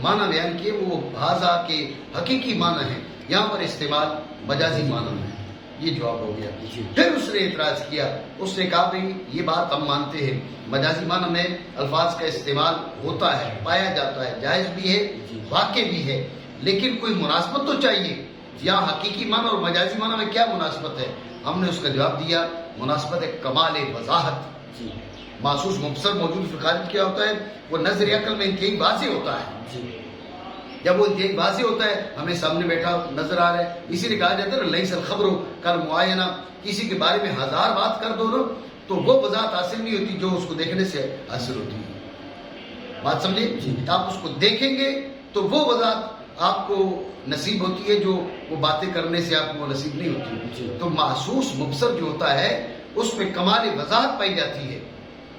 معنی بیان کیے وہ حاضہ کے حقیقی معنی ہیں، یہاں پر استعمال مجازی معنی میں ہے. یہ جواب ہو گیا. جی. پھر اس نے اعتراض کیا، اس نے کہا بھائی یہ بات ہم مانتے ہیں مجازی معنی میں الفاظ کا استعمال ہوتا ہے، پایا جاتا ہے، جائز بھی ہے، جی. واقع بھی ہے، لیکن کوئی مناسبت تو چاہیے. یہاں حقیقی معنی اور مجازی معنی میں کیا مناسبت ہے؟ ہم نے اس کا جواب دیا مناسبت ہے کمال وضاحت. جی. محسوس مبصر موجود فی الخارج کیا ہوتا ہے؟ وہ نظر عقل میں انتہائی واضح ہوتا ہے. جی. جب وہ انتہائی واضح ہوتا ہے ہمیں سامنے بیٹھا نظر آ رہا ہے، اسی لیے کہا جاتا ہے لیس الخبر کل معینہ، کسی کے بارے میں ہزار بات کر دو نا تو وہ وضاحت حاصل نہیں ہوتی جو اس کو دیکھنے سے حاصل ہوتی ہے. بات سمجھے؟ جی. آپ اس کو دیکھیں گے تو وہ وضاحت آپ کو نصیب ہوتی ہے جو وہ باتیں کرنے سے آپ کو نصیب نہیں ہوتی. جی. تو محسوس مبصر جو ہوتا ہے اس میں کمال وضاحت پائی جاتی ہے.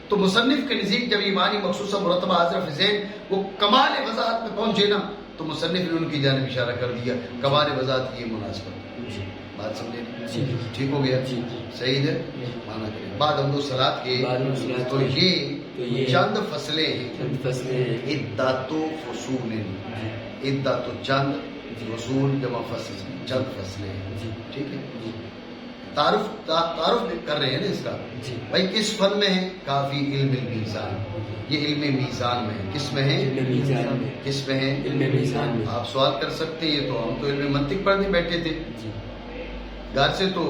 تو مصنف کے نزدیک جب یہ معنی مخصوصہ مرتبہ حاضر فی ذہن وہ کمال وضاحت میں پہنچے نا تو مصنف نے ان کی جانب اشارہ کر دیا کمال وضاحت کی مناسبت. جی. بات سمجھے؟ جی. ٹھیک ہو گیا؟ جی. صحیح ہے. مانا کریں بعد حمد و صلات کے تو یہ چند فصلیں ہیں، فصلیں عدت و فصول. عدت و چند، فصول جمع فصل، چند فصلیں ہیں. جی. ٹھیک ہے. جی. تعارف کر رہے ہیں نا اس کا. جی. بھائی کس فن میں ہے؟ کافی علم المیزان. یہ علم میزان میں ہے. کس میں ہے؟ علم میزان میں. کس میں ہے؟ علم میزان میں. آپ سوال کر سکتے ہیں تو ہم تو علم منطق پڑھنے بیٹھے تھے، جی. گھر سے تو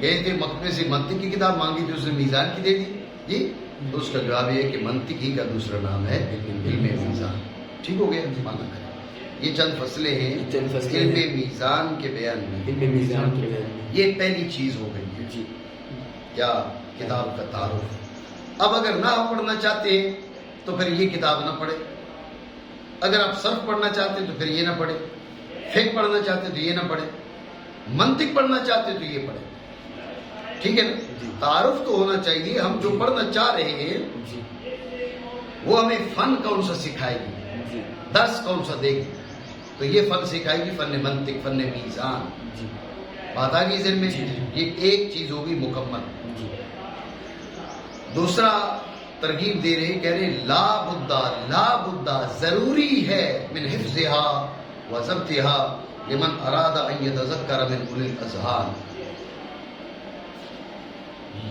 گئے تھے مکتبے سے منطق کی کتاب مانگی تھی، اس نے میزان کی دے دی. جی. تو اس کا جواب یہ ہے کہ منطق ہی کا دوسرا نام ہے علم میزان. ٹھیک ہو گیا؟ مانا کریں یہ چند فصلیں ہیں علم میزان کے بیان میں. علم میزان کے بیان میں یہ پہلی چیز ہو گئی ہے. جی. کیا؟ کتاب کا تعارف. اب اگر نہ پڑھنا چاہتے ہیں تو پھر یہ کتاب نہ پڑھے. اگر آپ صرف پڑھنا چاہتے ہیں تو پھر یہ نہ پڑھے. فقہ پڑھنا چاہتے ہیں تو یہ نہ پڑھے. منطق پڑھنا چاہتے ہیں تو یہ پڑھے. ٹھیک ہے نا؟ تعارف تو ہونا چاہیے. ہم جو پڑھنا چاہ رہے ہیں جی. وہ ہمیں فن کون سا سکھائے گی؟ جی. درس کون سا دے گی؟ تو یہ فن سکھائے گی، فن منطق، فن میزان. جی بات آ گئی ذہن میں؟ جی. یہ ایک چیز ہوگی مکمل. جی دوسرا ترغیب دے رہے، کہہ رہے لا بدہ ضروری ہے من حفظها و ضبطها لمن اراد ان يتذکر من اولی الاذہان.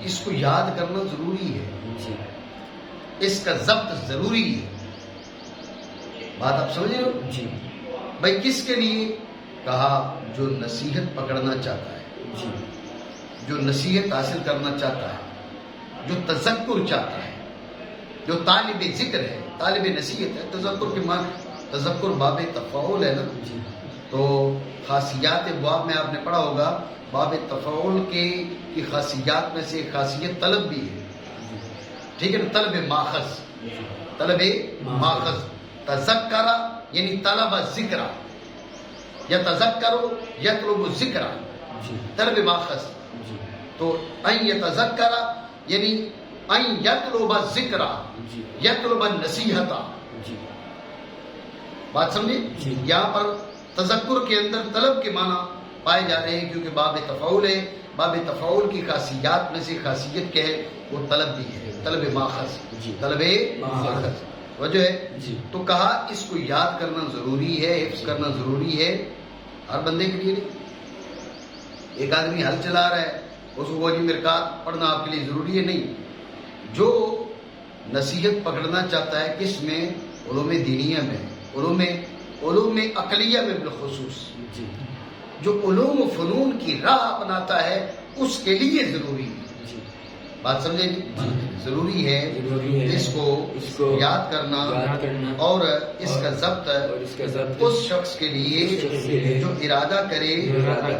اس کو یاد کرنا ضروری ہے، جی اس کا ضبط ضروری ہے. بات آپ سمجھ رہے ہو؟ جی بھائی کس کے لیے؟ کہا جو نصیحت پکڑنا چاہتا ہے، جی جو نصیحت حاصل کرنا چاہتا ہے، جو تذکر چاہتا ہے، جو طالب ذکر ہے، طالب نصیحت ہے. تذکر کے معنی، تذکر باب تفاعل ہے نا. جی تو خاصیات ابواب میں آپ نے پڑھا ہوگا، باب تفاعل کی خاصیات میں سے ایک خاصیت طلب بھی ہے. ٹھیک ہے نا؟ طلب ماخذ، طلب ماخذ. تذکر یعنی طلب ذکر، یا تذکر یطلب ذکر، جی طلب ماخذ. جی تو ان یتذکر یعنی ان یطلب ذکر، جی یطلب النصیحت. جی بات سمجھے؟ جی. یہاں پر تذکر کے اندر طلب کے معنی پائے جا رہے ہیں، کیونکہ باب تفاعل ہے. باب تفاعل کی خاصیات میں سے خاصیت کیا ہے؟ وہ طلب بھی ہے، طلب ماخذ. جی. طلب ماخذ وجہ ہے. جی. تو کہا اس کو یاد کرنا ضروری ہے، حفظ کرنا ضروری ہے ہر بندے کے لیے. نہیں ایک آدمی ہل چلا رہا ہے، اس کو وہ جی مرکات پڑھنا آپ کے لیے ضروری ہے، نہیں. جو نصیحت پکڑنا چاہتا ہے کس میں؟ علوم دینیہ میں، علوم عقلیہ میں بالخصوص. جی جو علوم و فنون کی راہ اپناتا ہے اس کے لیے ضروری ہے. جی بات سمجھے جی؟ جی. ضروری ہے ضروری ہے اس کو یاد کرنا اور اس کا ضبط اس شخص کے لیے جو ارادہ کرے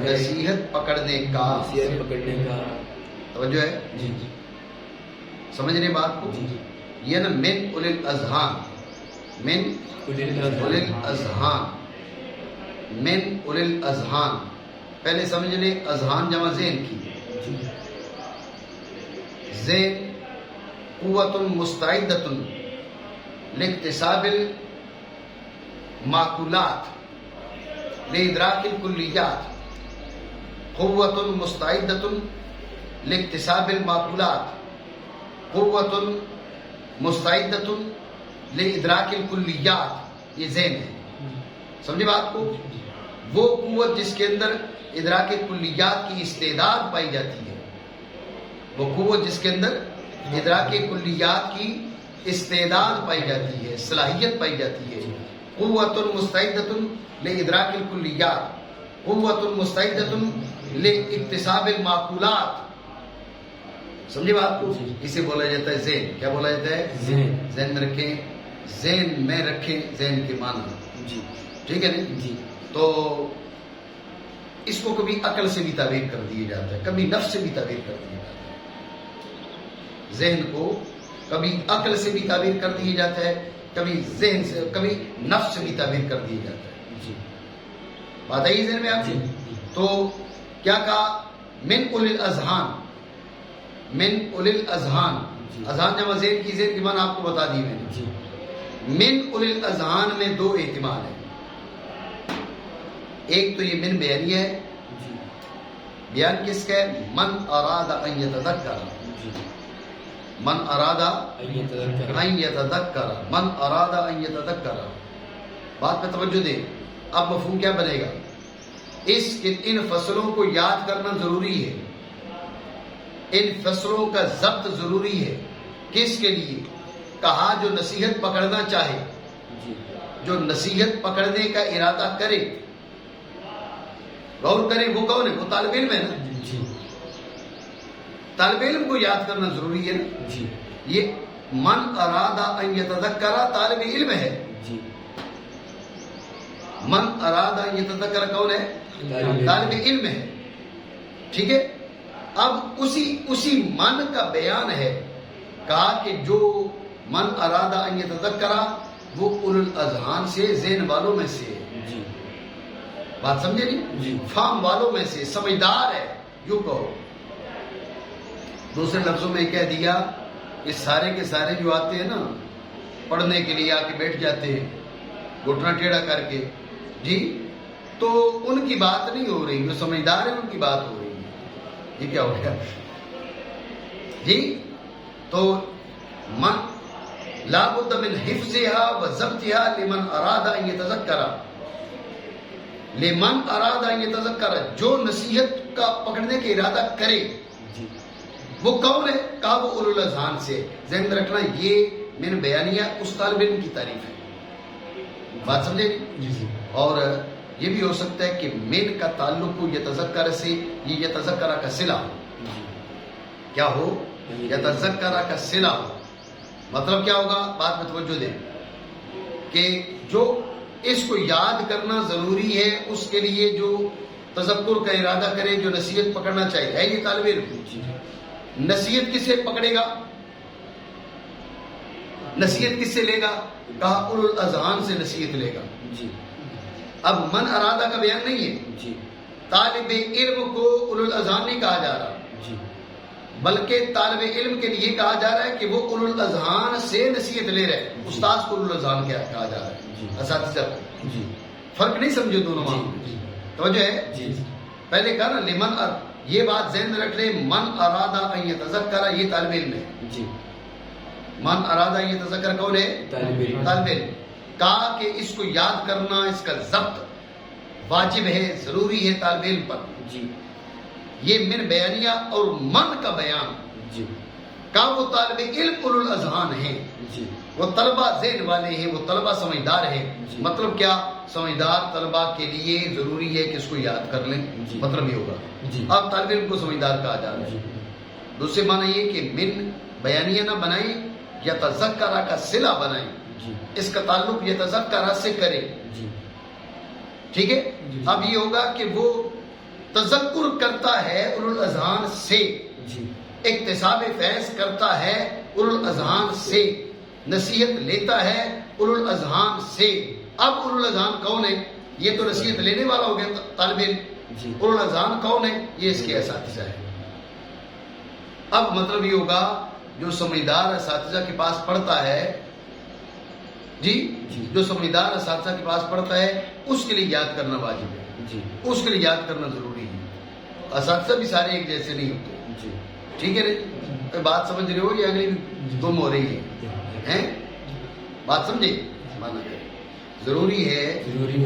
نصیحت پکڑنے کا. پکڑنے کا توجہ ہے؟ جی سمجھ رہے بات کو؟ جی. یہ نا من اولی الاذہان، من اولی الاذہان، من اولی الاذہان. پہلے سمجھ لیں اذہان جمع ذہن کی. جی ذہن قوت مستعدۃ لاکتساب المعقولات لادراک الکلیات. قوت مستعدۃ لاکتساب المعقولات، قوت مستعدۃ لادراک الکلیات. یہ ذہن ہے. سمجھے بات کو؟ وہ قوت جس کے اندر ادراک کلیات کی استعداد پائی جاتی ہے، وہ قوت جس کے اندر ادراک کلیات کی استعداد پائی جاتی ہے، صلاحیت پائی جاتی ہے. قوت مستعدۃ لادراک الکلیات، قوت مستعدۃ لاکتساب المعقولات. سمجھے بات کو؟ اسے بولا جاتا ہے ذہن. کیا بولا جاتا ہے؟ ذہن. ذہن میں رکھیں، ذہن میں رکھیں ذہن کے معنی. جی ٹھیک ہے نا؟ جی. تو اس کو کبھی عقل سے بھی تعبیر کر دیا جاتا ہے، کبھی نفس سے بھی تعبیر کر دیا جاتا ہے. ذہن کو کبھی عقل سے بھی تعبیر کر دیا جاتا ہے، کبھی ذہن سے، کبھی نفس سے بھی تعبیر کر دیا جاتا ہے. جی. بات آئی ذہن میں آپ کی؟ تو کیا کہا؟ من اولی الاذہان، من اولی الاذہان. اذہان جمع ذہن کی، ذہن کی معنی آپ کو بتا دی میں نے. جی. من اولی الاذہان میں دو احتمال ہیں. ایک تو یہ من بیانیہ ہے. جی. بیان کس کا ہے؟ من اراد ان یتذکر، جی. من اراد ان یتذکر، من اراد ان یتذکر. بات پہ توجہ دے. اب مفہوم کیا بنے گا؟ ان فصلوں کو یاد کرنا ضروری ہے، ان فصلوں کا ضبط ضروری ہے. کس کے لیے؟ کہا جو نصیحت پکڑنا چاہے، جی. جو نصیحت پکڑنے کا ارادہ کرے. غور کرے وہ کون ہے؟ وہ طالب علم ہے نا. جی. طالب علم کو یاد کرنا ضروری ہے نا. جی. یہ من ارادہ ان یتذکر طالب علم ہے. جی. من ارادہ ان یتذکر کون ہے؟ طالب علم ہے. ٹھیک ہے. اب اسی من کا بیان ہے. کہا کہ جو من ارادہ ان یتذکر وہ اولو الاذہان سے، ذہن والوں میں سے. جی. بات سمجھے نہیں؟ جی. فہم والوں میں سے، سمجھدار ہے. یوں کہو. دوسرے لفظوں میں کہہ دیا کہ سارے کے سارے جو آتے ہیں نا پڑھنے کے لیے، آ کے بیٹھ جاتے ہیں، گھٹنا ٹیڑھا کر کے جی، تو ان کی بات نہیں ہو رہی، جو سمجھدار ہیں ان کی بات ہو رہی ہے. یہ کیا ہو گیا جی؟ تو من لا بد من حفظها وضبطها لمن اراد ان يتذکر، لمن اراد ان يتذکر، جو نصیحت کا پکڑنے کا ارادہ کرے. جی وہ کون ہے؟ کہا وہ اولو الاذہان سے. ذہن میں رکھنا یہ من بیانیہ اس طالب علم کی تعریف ہے. بات سمجھے؟ جی اور یہ بھی ہو سکتا ہے کہ من کا تعلق یتذکر سے، یہ یتذکر کا صلہ کیا ہو؟ یتذکر کا صلہ ہو. مطلب کیا ہوگا؟ بات میں توجہ دیں کہ جو اس کو یاد کرنا ضروری ہے اس کے لیے جو تذکر کا ارادہ کرے، جو نصیحت پکڑنا چاہیے، ہے یہ طالب علم. نصیحت کس سے پکڑے گا؟ نصیحت کس سے لے گا؟ کہا اولو الاذہان سے نصیحت لے گا. جی اب من ارادہ کا بیان نہیں ہے. جی طالب علم کو اولو الاذہان نہیں کہا جا رہا، جی بلکہ طالب علم کے لیے کہا جا رہا ہے کہ وہ اولو الاذہان سے نصیحت لے رہے ہیں. استاد کو اولو الاذہان کہا جا رہا ہے، اساتذہ کو. جی فرق نہیں سمجھو دونوں میں. توجہ ہے؟ جی پہلے کہا نا لمن یہ بات ذہن میں رکھ لیں، من ارادہ ان یتذکر، یہ طالب علم ہے. جی من ارادہ ان یتذکر کون ہے؟ طالب علم. طالب علم. کہا کہ اس کو یاد کرنا، اس کا ضبط واجب ہے، ضروری ہے طالب علم پر. جی یہ من بیانیہ اور من کا بیان. جی کہا وہ طالب علم اولو الاذہان ہیں، جی وہ طلبہ ذہن والے ہیں، وہ طلبہ سمجھدار ہیں. جی. مطلب کیا؟ سمجھدار طلبہ کے لیے ضروری ہے کہ اس کو یاد کر لیں. جی. مطلب یہ ہوگا. جی اب طالب علم کو سمجھدار کہا جا رہا ہے. دوسرے معنی یہ کہ من بیانیہ نہ بنائی، یا تذکرہ کا صلہ بنائی، جی اس کا تعلق یہ تذکرہ سے کرے. جی ٹھیک ہے؟ جی. اب یہ ہوگا کہ وہ تذکر کرتا ہے اولو الاذہان سے، جی اکتساب فیض کرتا ہے اولو الاذہان سے، نصیحت لیتا ہے اولو الاذہان سے. اب اولو الاذہان کون ہے؟ یہ تو نصیحت لینے والا ہو گیا طالب علم. جی اولو الاذہان کون ہے؟ یہ اس کے اساتذہ ہے. اب مطلب یہ ہوگا جو سمجھدار اساتذہ کے پاس پڑھتا ہے جی، جی. جو سمجھدار اساتذہ کے پاس پڑھتا ہے اس کے لیے یاد کرنا واجب ہے، جی اس کے لیے یاد کرنا ضروری ہے. اساتذہ بھی سارے ایک جیسے نہیں ہوتے. جی ٹھیک ہے نا؟ بات سمجھ رہے ہو یا اگلی گم ہو رہی ہے؟ بات سمجھے؟ مانا کرے ضروری ہے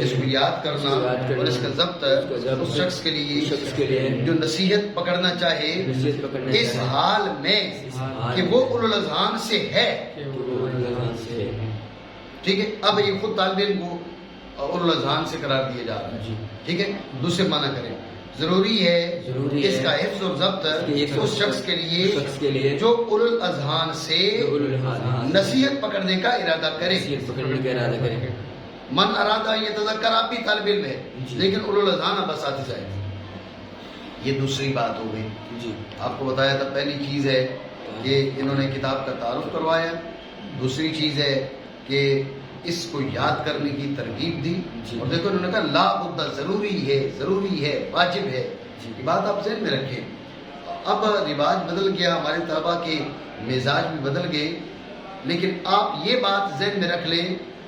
اس کو یاد کرنا اور اس کا ضبط اس شخص کے لیے جو نصیحت پکڑنا چاہے اس حال میں کہ وہ اولو الاذہان سے ہے. ٹھیک ہے؟ اب یہ خود طالب علم کو اولو الاذہان سے قرار دیا جا رہا ہے. ٹھیک ہے؟ دوسرے معنی کریں ضروری ہے اس کا حفظ اور ضبط اس شخص کے لیے جو اولو الاذہان سے نصیحت پکڑنے کا ارادہ کرے. من ارادہ یہ تذکر، آپ بھی طالب علم ہے لیکن اولو الاذہان اب اساتذہ ہے. یہ دوسری بات ہو گئی. جی آپ کو بتایا تھا پہلی چیز ہے کہ انہوں نے کتاب کا تعارف کروایا، دوسری چیز ہے کہ اس کو یاد کرنے کی ترغیب دی. اور دیکھو انہوں نے کہا لا بد، ضروری ہے، واجب ہے. یہ بات آپ ذہن میں رکھیں. اب رواج بدل گیا، ہمارے طلبا کے مزاج بھی بدل گئے، لیکن آپ یہ بات ذہن میں رکھ لیں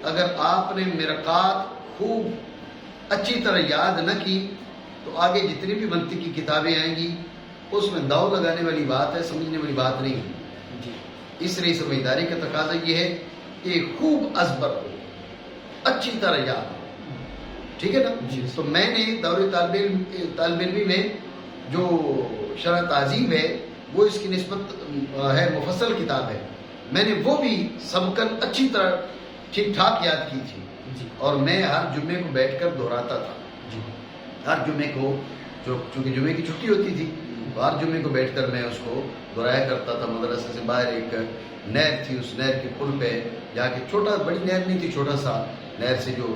اگر آپ نے مرقات خوب اچھی طرح یاد نہ کی تو آگے جتنی بھی منطقی کتابیں آئیں گی اس میں داؤ لگانے والی بات ہے، سمجھنے والی بات نہیں ہے. اس لیے سمجھداری کا تقاضا یہ ہے کہ خوب ازبر ہو، اچھی طرح یاد ہو. ٹھیک ہے نا؟ تو میں نے دور طالب علمی میں جو شرح تہذیب ہے وہ اس کی نسبت ہے مفصل کتاب ہے، میں نے وہ بھی سبقاً اچھی طرح ٹھیک ٹھاک یاد کی تھی. اور میں ہر جمعے کو بیٹھ کر دہراتا تھا. ہر جمعے کو چونکہ جمعے کی چھٹی ہوتی تھی تو ہر جمعے کو بیٹھ کر میں اس کو دہرایا کرتا تھا. مدرسے سے باہر ایک نہر تھی، اس نہر کے پل پہ جا کے، چھوٹا بڑی نہر نہیں تھی، چھوٹا سا نہر سے جو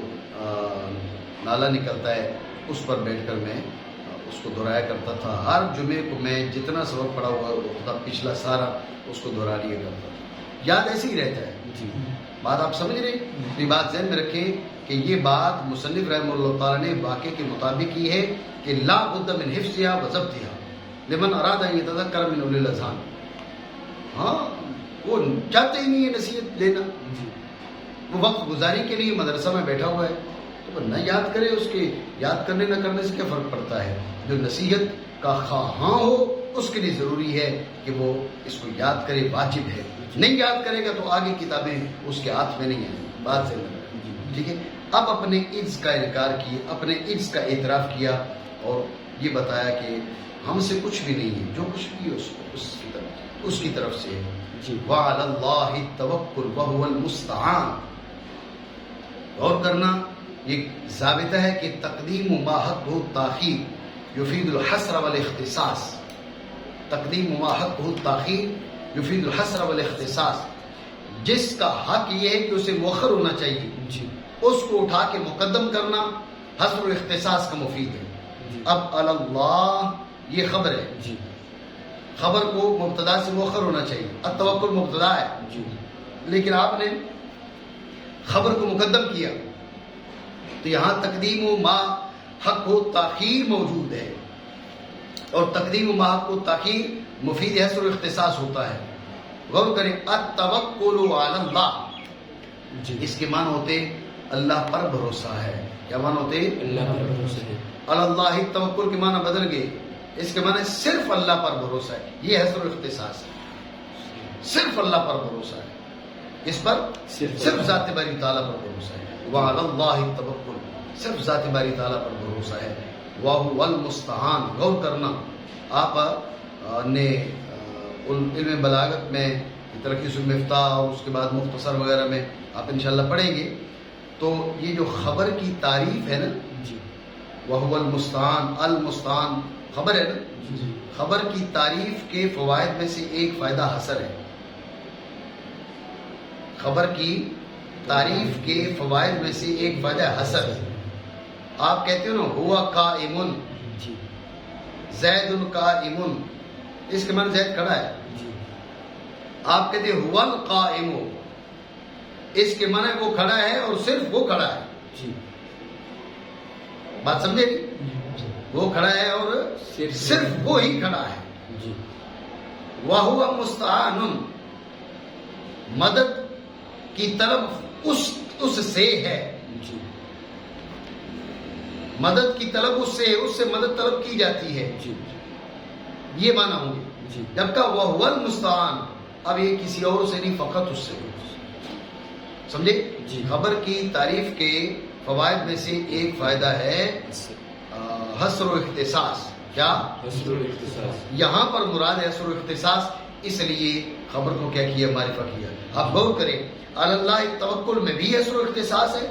نالا نکلتا ہے اس پر بیٹھ کر میں اس کو دہرایا کرتا تھا. ہر جمعے کو میں جتنا سبق پڑھا ہوا ہوتا پچھلا سارا اس کو دہرا لیا کرتا تھا. یاد ایسے ہی رہتا ہے. بات آپ سمجھ رہے ہیں؟ یہ بات ذہن میں رکھیں کہ یہ بات مصنف رحمہ اللہ تعالیٰ نے واقعے کے مطابق کی ہے کہ لا بد من حفظها وضبطها لمن اراد ان يتذكر من اولي الاذهان. ہاں وہ چاہتے ہی نہیں ہے نصیحت لینا. وہ وقت گزاری کے لیے مدرسہ میں بیٹھا ہوا ہے تو نہ یاد کرے، اس کے یاد کرنے نہ کرنے سے کیا فرق پڑتا ہے؟ جو نصیحت کا خواہاں ہو اس کے لیے ضروری ہے کہ وہ اس کو یاد کرے، واجب ہے. نہیں یاد کرے گا تو آگے کتابیں اس کے ہاتھ میں نہیں ہیں. بات سے ٹھیک ہے. اب اپنے عجز کا انکار کیا، اپنے عجز کا اعتراف کیا اور یہ بتایا کہ ہم سے کچھ بھی نہیں ہے، جو کچھ بھی اس کی طرف سے ہے. وَعَلَى اللَّهِ التَّوَكُّلُ وَهُوَ الْمُسْتَعَانُ. غور کرنا، یہ ضابطہ ہے کہ تقدیم ما حقہ التاخیر یفید الحصر والاختصاص. تقدیم ما حقہ التاخیر یفید الحصر والاختصاص. جس کا حق یہ ہے کہ اسے مؤخر ہونا چاہیے، اس کو اٹھا کے مقدم کرنا حصر و اختصاص کا مفید ہے. اب اللہ یہ خبر ہے، خبر کو مبتدا سے مؤخر ہونا چاہیے. التوکل مبتدا ہے لیکن آپ نے خبر کو مقدم کیا تو یہاں تقدیم و ما حق و تاخیر موجود ہے، اور تقدیم و ما حق و تاخیر مفید حصر و اختصاص ہوتا ہے. غور کریں، التوکل علی اللہ، اس کے معنی ہوتے اللہ پر بھروسہ ہے. کیا معنی ہوتے؟ اللہ پر بھروسہ ہے. اللہ توکل کے معنی بدل گئے، اس کے معنی صرف اللہ پر بھروسہ ہے. یہ حصر و اختصاص ہے، صرف اللہ پر بھروسہ ہے. اس پر صرف ذات باری تعالیٰ پر بھروسہ ہے. وعلی اللہ التوکل، صرف ذات باری تعالیٰ پر بھروسہ ہے. وَهُوَ الْمُسْتَعَانُ. غور کرنا، آپ نے علم بلاغت میں تلخیص المفتاح اور اس کے بعد مختصر وغیرہ میں آپ انشاءاللہ پڑھیں گے تو یہ جو خبر کی تعریف ہے نا، وَهُوَ الْمُسْتَعَانُ، المستعان خبر ہے نا، خبر کی تعریف کے فوائد میں سے ایک فائدہ حصر ہے. خبر کی تعریف کے فوائد میں سے ایک فائدہ حصر ہے. آپ کہتے ہو نا ہوا قائم، زید قائم، اس کے معنی زید کھڑا ہے. آپ کہتے ہیں ہوا القائم، اس کے معنی وہ کھڑا ہے اور صرف وہ کھڑا ہے. بات سمجھے؟ وہ کھڑا ہے اور صرف وہ ہی کھڑا ہے. وَهُوَ مُسْتَعَانٌ، مدد کی طلب اس سے ہے، مدد کی طلب اس سے مدد طلب کی جاتی ہے. یہ معنی ہوں گے. جب کا وَهُوَ الْمُسْتَعَانُ، اب یہ کسی اور سے نہیں، فقط اس سے. سمجھے؟ خبر کی تعریف کے فوائد میں سے ایک فائدہ ہے حصر و اختصاص. کیا؟ حصر و اختصاص. یہاں پر مراد ہے حصر و اختصاص، اس لیے خبر کو کیا کیا؟ معرفہ کیا. آپ غور کریں، علی اللہ توکل میں بھی حصر و اختصاص ہے،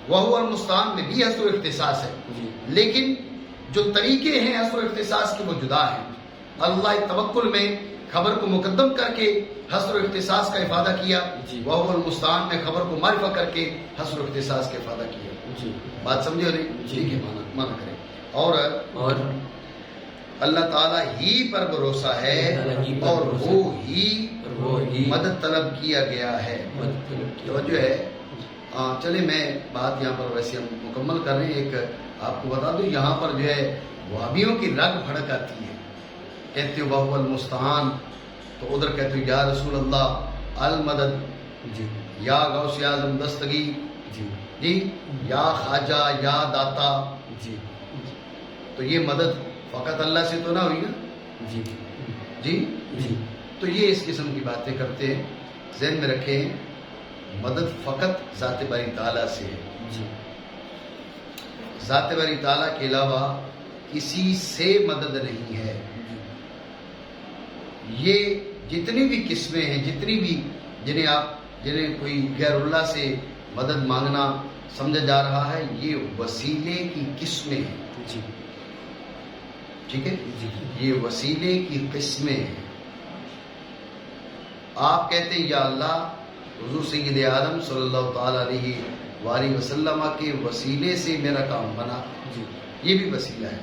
وَهُوَ الْمُسْتَعَانُ میں بھی حصر و اختصاص ہے. لیکن جو طریقے ہیں حصر و اختصاص کے وہ جدا ہیں. اللہ توکل میں خبر کو مقدم کر کے حصر و اختصاص کا افادہ کیا، وَهُوَ الْمُسْتَعَانُ میں خبر کو معرفہ کر کے حصر و اختصاص کا افادہ کیا. بات سمجھے نہیں؟ ٹھیک ہے، مانا کریں. اور اللہ تعالیٰ ہی پر بھروسہ ہے اور وہ ہی مدد طلب کیا گیا ہے. توجہ ہے. چلے میں بات یہاں پر ویسے ہم مکمل کر رہے ہیں. ایک آپ کو بتا دوں، یہاں پر جو ہے وہابیوں کی رگ بھڑک آتی ہے. کہتے ہو وَهُوَ الْمُسْتَعَانُ، تو ادھر کہتے ہو یا رسول اللہ المدد، یا غوث اعظم دستگیر، جی یا خواجہ یا داتا. تو یہ مدد فقط اللہ سے تو نہ ہوئی نا. جی تو یہ اس قسم کی باتیں کرتے ہیں. ذہن میں رکھیں، مدد فقط ذات باری تعالیٰ سے ہے. ذات باری تعالیٰ کے علاوہ کسی سے مدد نہیں ہے. یہ جتنی بھی قسمیں ہیں، جتنی بھی جنہیں کوئی غیر اللہ سے مدد مانگنا سمجھا جا رہا ہے، یہ وسیلے کی قسمیں ہیں. ٹھیک ہے، یہ وسیلے کی قسمیں ہیں. آپ کہتے ہیں یا اللہ حضور سید اعظم صلی اللہ تعالی علیہ وآلہ وسلم کے وسیلے سے میرا کام بنا، یہ بھی وسیلہ ہے.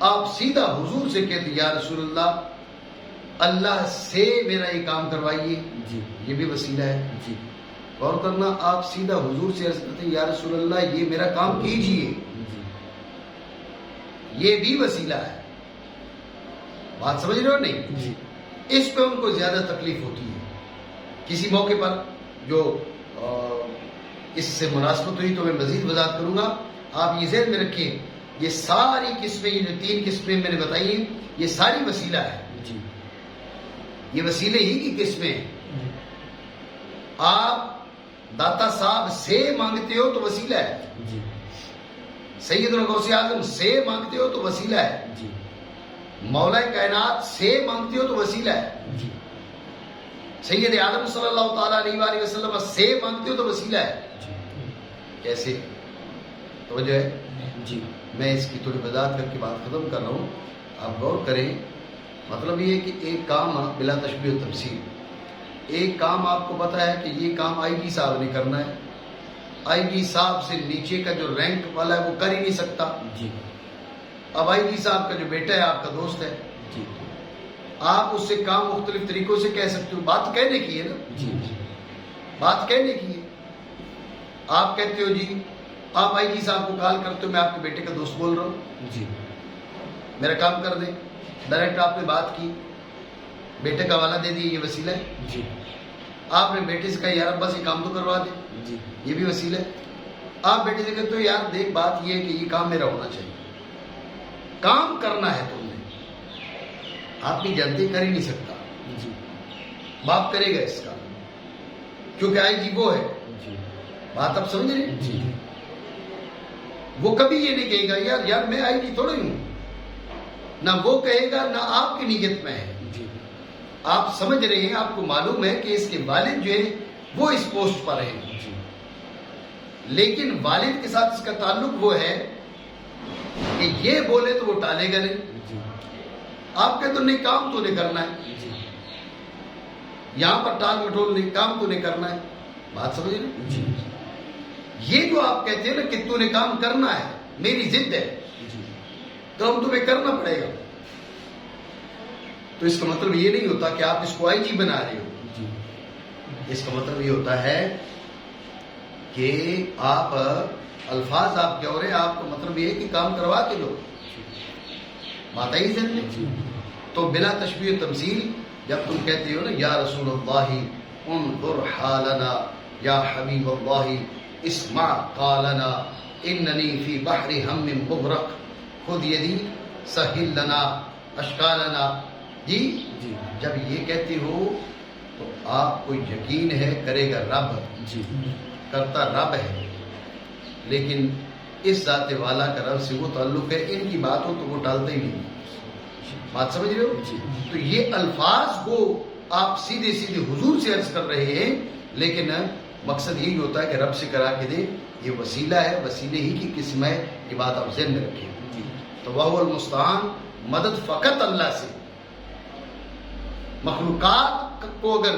آپ سیدھا حضور سے کہتے یا رسول اللہ اللہ سے میرا یہ کام کروائیے، یہ بھی وسیلہ ہے. غور کرنا، آپ سیدھا حضور سے عرض کرتے ہیں یا رسول اللہ یہ میرا کام کیجئے، یہ بھی وسیلہ ہے. بات سمجھ رہے ہو نہیں؟ اس پہ ان کو زیادہ تکلیف ہوتی ہے. کسی موقع پر جو اور اس سے مناسبت ہوئی تو میں مزید وضاحت کروں گا. آپ یہ ذہن میں رکھیں یہ ساری قسمیں، یہ جو 3 قسمیں میں نے بتائی ہیں یہ ساری وسیلہ ہے. جی یہ وسیلے ہی کی قسمیں ہیں. آپ داتا صاحب سے مانگتے ہو تو وسیلہ ہے. جی سیدنا غوث اعظم سے مانگتے ہو تو وسیلہ ہے. جی مولا کائنات سے مانگتے ہو تو وسیلہ ہے. جی سید عالم صلی اللہ تعالیٰ علیہ وآلہ وسلم سے مانگتے ہو تو وسیلہ ہے. جی کیسے؟ توجہ ہے. جی میں اس کی تھوڑی وضاحت کر کے بات ختم کر رہا ہوں. آپ غور کریں. مطلب یہ ہے کہ ایک کام بلا تشبیہ و تمثیل، ایک کام آپ کو پتا ہے کہ یہ کام آئی جی صاحب نے کرنا ہے. آئی جی صاحب سے نیچے کا جو رینک والا ہے وہ کر ہی نہیں سکتا. جی اب آئی جی صاحب کا جو بیٹا ہے آپ کا دوست ہے، جی آپ اس سے کام مختلف طریقوں سے کہہ سکتے ہو. بات کہنے کی ہے نا، جی بات کہنے کی ہے. آپ کہتے ہو جی آپ آئی جی صاحب کو کال کرتے ہو میں آپ کے بیٹے کا دوست بول رہا ہوں، جی میرا کام کر دیں. ڈائریکٹ آپ نے بات کی، بیٹے کا حوالہ دے دیا، یہ وسیلہ ہے. جی آپ نے بیٹے سے کہا یار ابا سے کام تو کروا دے، جی یہ بھی وسیلہ ہے. آپ بیٹے سے کہتے ہو یار دیکھ بات یہ ہے کہ یہ کام میرا ہونا چاہیے، کام کرنا ہے تم نے. آپ نہیں جانتے، کر ہی نہیں سکتا. جی باپ کرے گا اس کا، کیونکہ آئی جی وہ ہے. جی بات آپ سمجھ رہے ہیں؟ جی وہ کبھی یہ نہیں کہے گا یار یار میں آئی جی تھوڑا ہی ہوں. نہ وہ کہے گا نہ آپ کی نیت میں ہے. جی آپ سمجھ رہے ہیں، آپ کو معلوم ہے کہ اس کے والد جو ہے وہ اس پوسٹ پر ہیں، جی لیکن والد کے ساتھ اس کا تعلق وہ ہے کہ یہ بولے تو وہ ٹالے گا نہیں. جی آپ کہتے نہیں کام تو نہیں کرنا ہے، جی یہاں پر ٹال مٹول نہیں، کام تو نہیں کرنا ہے. بات سمجھ رہے ہیں؟ جی یہ جو آپ کہتے ہیں نا کہ تو نے کام کرنا ہے، میری ضد ہے جی تو ہم تمہیں کرنا پڑے گا، تو اس کا مطلب یہ نہیں ہوتا کہ آپ اس کو آئی جی بنا رہے ہو. جی اس کا مطلب یہ ہوتا ہے کہ آپ الفاظ آپ کیا ہو رہے ہیں، آپ کا مطلب یہ ہے کہ کام کروا کے دو. بات آئی ذہن میں؟ جی تو بلا تشبیہ و تمثیل جب تم کہتے ہو نا یا رسول اللہ انظر حالنا یا حبیب اللہ اسمع قالنا اننی فی بحر ہم مغرق خود یدی سہل لنا اشکالنا. جی جی جب یہ کہتے ہو تو آپ کو یقین ہے کرے گا رب، جی کرتا رب ہے، لیکن اس ذات والا کا رب سے وہ تعلق ہے. ان کی بات ہو تو وہ ٹالتے ہی نہیں. بات سمجھ رہے ہو؟ جی تو یہ الفاظ کو آپ سیدھے سیدھے حضور سے عرض کر رہے ہیں، لیکن مقصد یہی ہوتا ہے کہ رب سے کرا کے دے. یہ وسیلہ ہے، وسیلے ہی کی قسم ہے. یہ بات آپ ذہن میں رکھیں. جی تو وہ المستعان، مدد فقط اللہ سے. مخلوقات کو اگر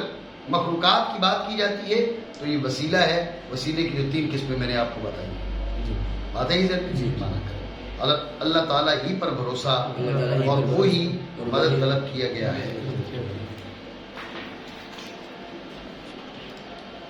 مخلوقات کی بات کی جاتی ہے تو یہ وسیلہ ہے. وسیلے کی جو 3 قسمیں میں نے آپ کو بتائی ہیں. جی بات ہے سر؟ جی. مانا کریں اللہ تعالیٰ ہی پر بھروسہ اور وہ ہی مدد طلب کیا گیا ہے.